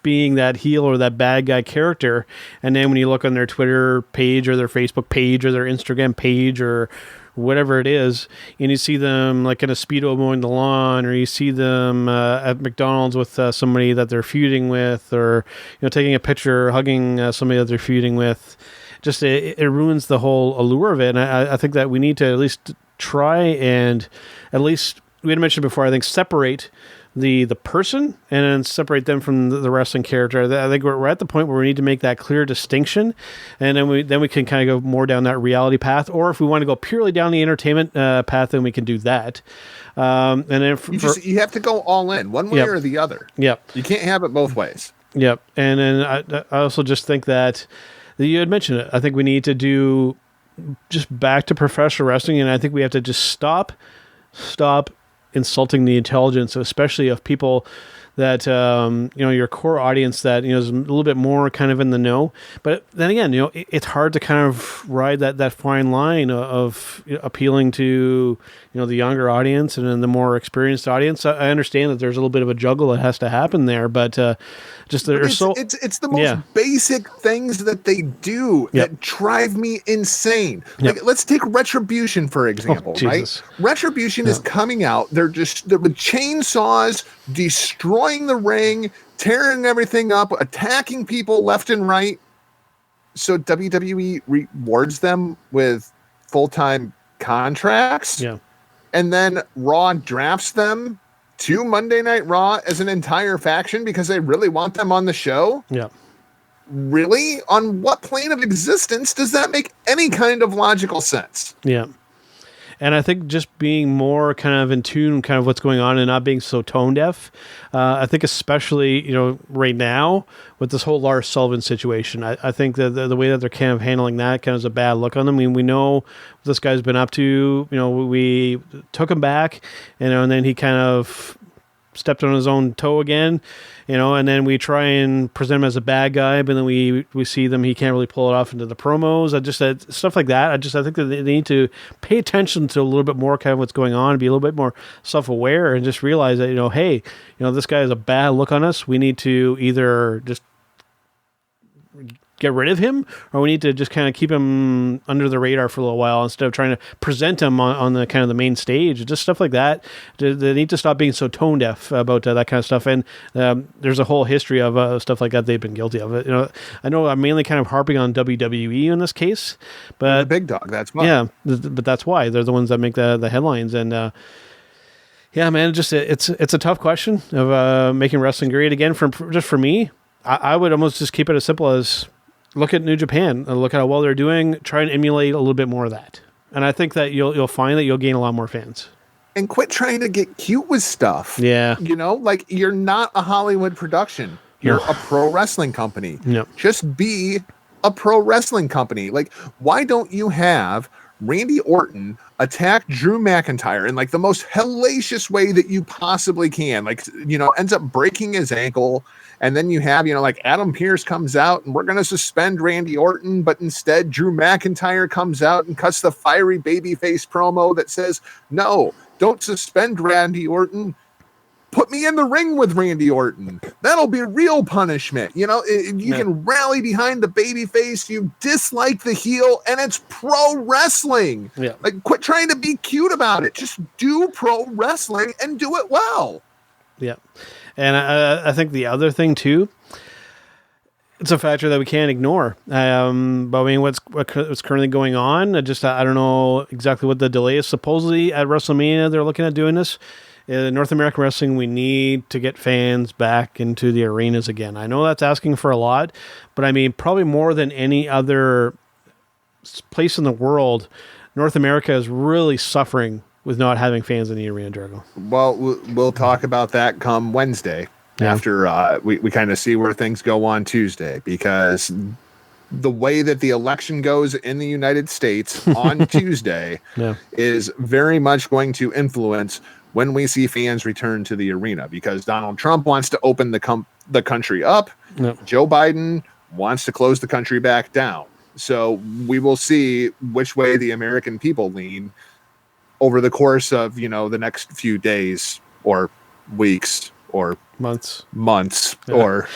being that heel or that bad guy character, and then when you look on their Twitter page or their Facebook page or their Instagram page or whatever it is, and you see them like in a Speedo mowing the lawn, or you see them at McDonald's with somebody that they're feuding with, or taking a picture, hugging somebody that they're feuding with, just it ruins the whole allure of it. And I think that we need to at least try and at least, we had mentioned before, I think separate the person and then separate them from the wrestling character. I think we're at the point where we need to make that clear distinction, and then we can kind of go more down that reality path. Or if we want to go purely down the entertainment path, then we can do that. And then you have to go all in one way or the other. Yep. You can't have it both ways. Yep. And then I also just think that you had mentioned it. I think we need to do just back to professional wrestling, and I think we have to just stop insulting the intelligence, especially of people that your core audience that is a little bit more kind of in the know. But then again, it's hard to kind of ride that fine line of appealing to the younger audience and then the more experienced audience. I understand that there's a little bit of a juggle that has to happen there, but it's the most basic things that they do that drive me insane. Like, let's take Retribution for example, right? Retribution is coming out. They're with chainsaws, destroying the ring, tearing everything up, attacking people left and right. So WWE rewards them with full-time contracts. Yeah. And then Raw drafts them to Monday Night Raw as an entire faction because they really want them on the show. Yeah. Really? On what plane of existence does that make any kind of logical sense? Yeah. And I think just being more kind of in tune, kind of what's going on, and not being so tone deaf. I think especially, right now with this whole Lars Sullivan situation, I think that the way that they're kind of handling that kind of is a bad look on them. I mean, we know what this guy's been up to. We took him back, and then he kind of stepped on his own toe again, and then we try and present him as a bad guy, but then we see them, he can't really pull it off into the promos. Stuff like that. I think that they need to pay attention to a little bit more kind of what's going on, and be a little bit more self-aware, and just realize that, hey, this guy has a bad look on us. We need to either just get rid of him, or we need to just kind of keep him under the radar for a little while instead of trying to present him on the kind of the main stage. Just stuff like that. They need to stop being so tone deaf about that kind of stuff. And there's a whole history of stuff like that they've been guilty of it. I know I'm mainly kind of harping on WWE in this case, but the big dog. That's why. Yeah, but that's why they're the ones that make the headlines. And yeah, man, it's a tough question of making wrestling great again. For me, I would almost just keep it as simple as, look at New Japan, look at how well they're doing, try and emulate a little bit more of that. And I think that you'll find that you'll gain a lot more fans. And quit trying to get cute with stuff. Yeah. Like, you're not a Hollywood production. You're a pro wrestling company. Yep. Just be a pro wrestling company. Like, why don't you have Randy Orton attack Drew McIntyre in like the most hellacious way that you possibly can? Like, ends up breaking his ankle. And then you have, like Adam Pearce comes out and we're going to suspend Randy Orton. But instead, Drew McIntyre comes out and cuts the fiery babyface promo that says, no, don't suspend Randy Orton. Put me in the ring with Randy Orton. That'll be real punishment. You can rally behind the baby face. You dislike the heel, and it's pro wrestling. Yeah. Like, quit trying to be cute about it. Just do pro wrestling and do it well. Yeah. And I think the other thing too, it's a factor that we can't ignore. But I mean, what's currently going on? I don't know exactly what the delay is. Supposedly at WrestleMania, they're looking at doing this. North American wrestling, we need to get fans back into the arenas again. I know that's asking for a lot, but I mean, probably more than any other place in the world, North America is really suffering with not having fans in the arena, Jargo. Well, we'll talk about that come Wednesday after we kind of see where things go on Tuesday, because the way that the election goes in the United States on Tuesday is very much going to influence when we see fans return to the arena, because Donald Trump wants to open the country up. Joe Biden wants to close the country back down. So we will see which way the American people lean over the course of, the next few days or weeks or months or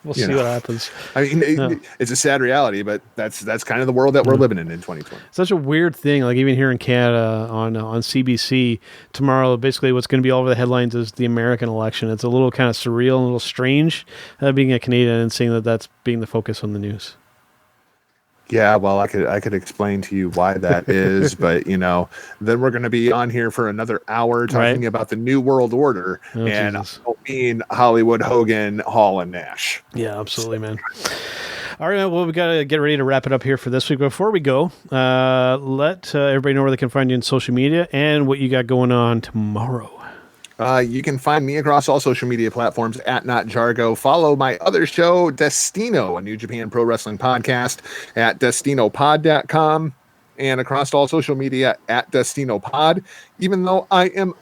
we'll see what happens. I mean, it's a sad reality, but that's kind of the world that we're living in 2020. Such a weird thing. Like even here in Canada on CBC tomorrow, basically what's going to be all over the headlines is the American election. It's a little kind of surreal and a little strange being a Canadian and seeing that that's being the focus on the news. Yeah, well, I could explain to you why that is, but then we're going to be on here for another hour talking about the New World Order, and Jesus. I don't mean Hollywood, Hogan, Hall, and Nash. Yeah, absolutely, man. All right, well, we got to get ready to wrap it up here for this week. Before we go, let everybody know where they can find you on social media and what you got going on tomorrow. You can find me across all social media platforms at NotJargo. Follow my other show, Destino, a New Japan Pro Wrestling podcast, at DestinoPod.com, and across all social media at DestinoPod, even though I am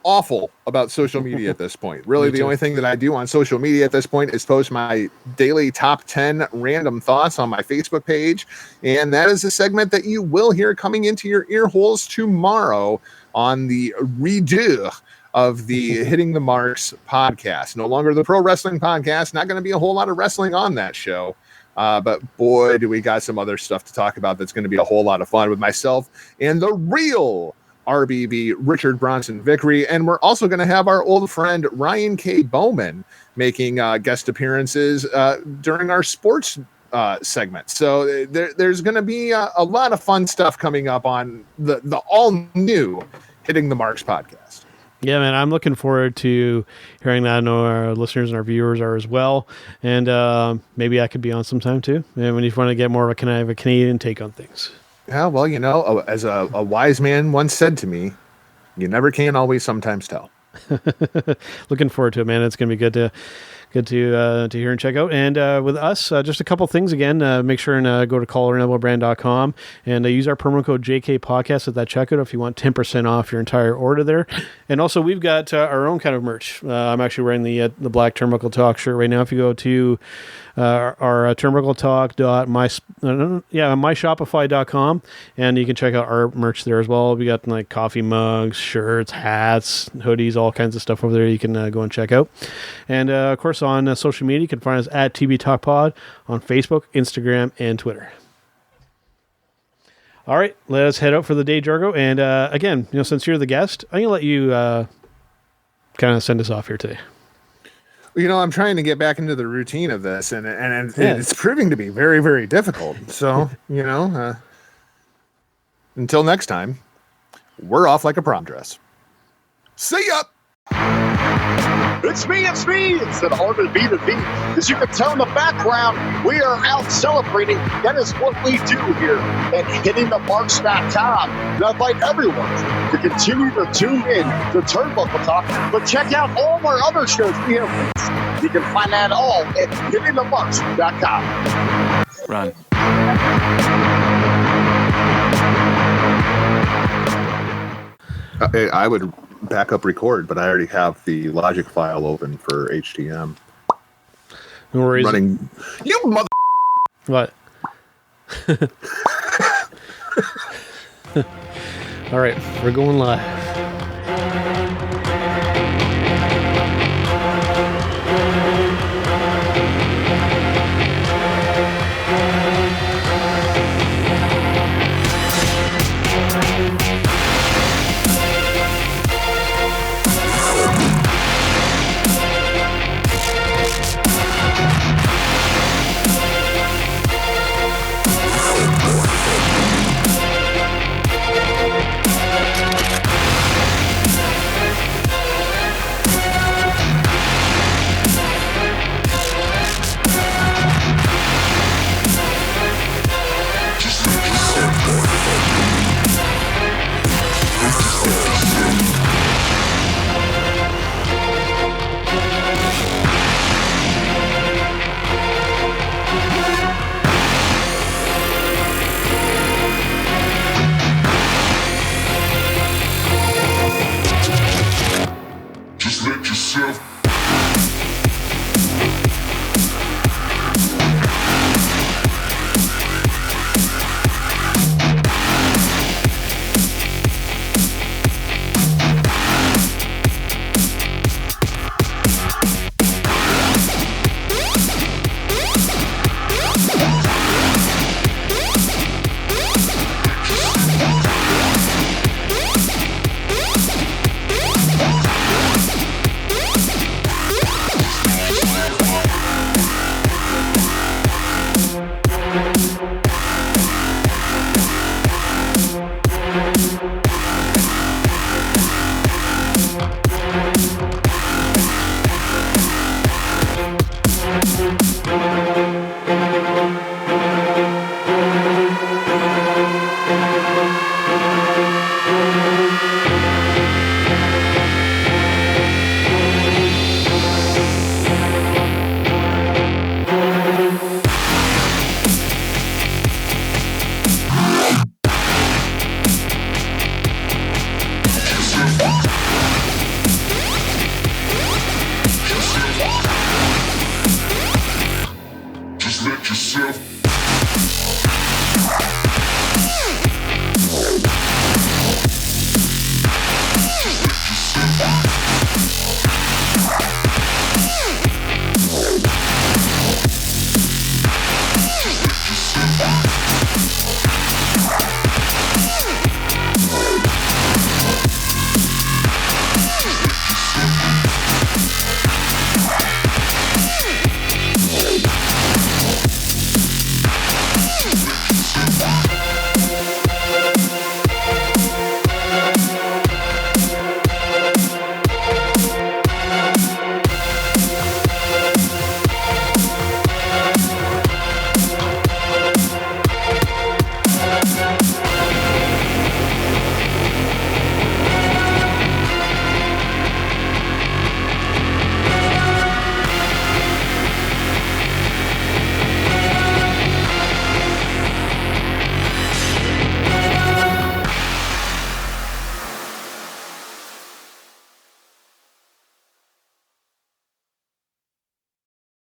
awful about social media at this point. Really, the only thing that I do on social media at this point is post my daily top 10 random thoughts on my Facebook page, and that is a segment that you will hear coming into your ear holes tomorrow on the redo of the Hitting the Marks podcast. No longer the pro wrestling podcast. Not going to be a whole lot of wrestling on that show. But boy, do we got some other stuff to talk about that's going to be a whole lot of fun with myself and the real RBB, Richard Bronson Vickery. And we're also going to have our old friend Ryan K. Bowman making guest appearances during our sports segment. So there's going to be a lot of fun stuff coming up on the all new Hitting the Marks podcast. Yeah, man, I'm looking forward to hearing that. I know our listeners and our viewers are as well. And maybe I could be on sometime too. And when you want to get more of a kind of a Canadian take on things. Yeah, well, as a wise man once said to me, you never can always sometimes tell. Looking forward to it, man. It's going to be good to hear and check out. And with us, just a couple things again. Make sure and go to collarandelbowbrand.com and use our promo code JK Podcast at that checkout if you want 10% off your entire order there. And also, we've got our own kind of merch. I'm actually wearing the black Turnbuckle Talk shirt right now. If you go to our Turnbuckle Talk myshopify.com, and you can check out our merch there as well. We got like coffee mugs, shirts, hats, hoodies, all kinds of stuff over there you can go and check out. And of course on social media you can find us at TB Talk Pod on Facebook, Instagram, and Twitter. All right, let us head out for the day, Jargo. And again, since you're the guest, I'm gonna let you kind of send us off here today. I'm trying to get back into the routine of this, and it's proving to be very, very difficult. So, until next time, we're off like a prom dress. See ya! It's me, it's that R&B to beat. As you can tell in the background, we are out celebrating. That is what we do here at HittingTheMarks.com. And I invite everyone to continue to tune in to Turnbuckle Talk, but check out all of our other shows we have. You can find that all at HittingTheMarks.com. Run. I would back up record, but I already have the Logic file open for HTM. No worries. Running. You mother. What? All right, we're going live. Just let yourself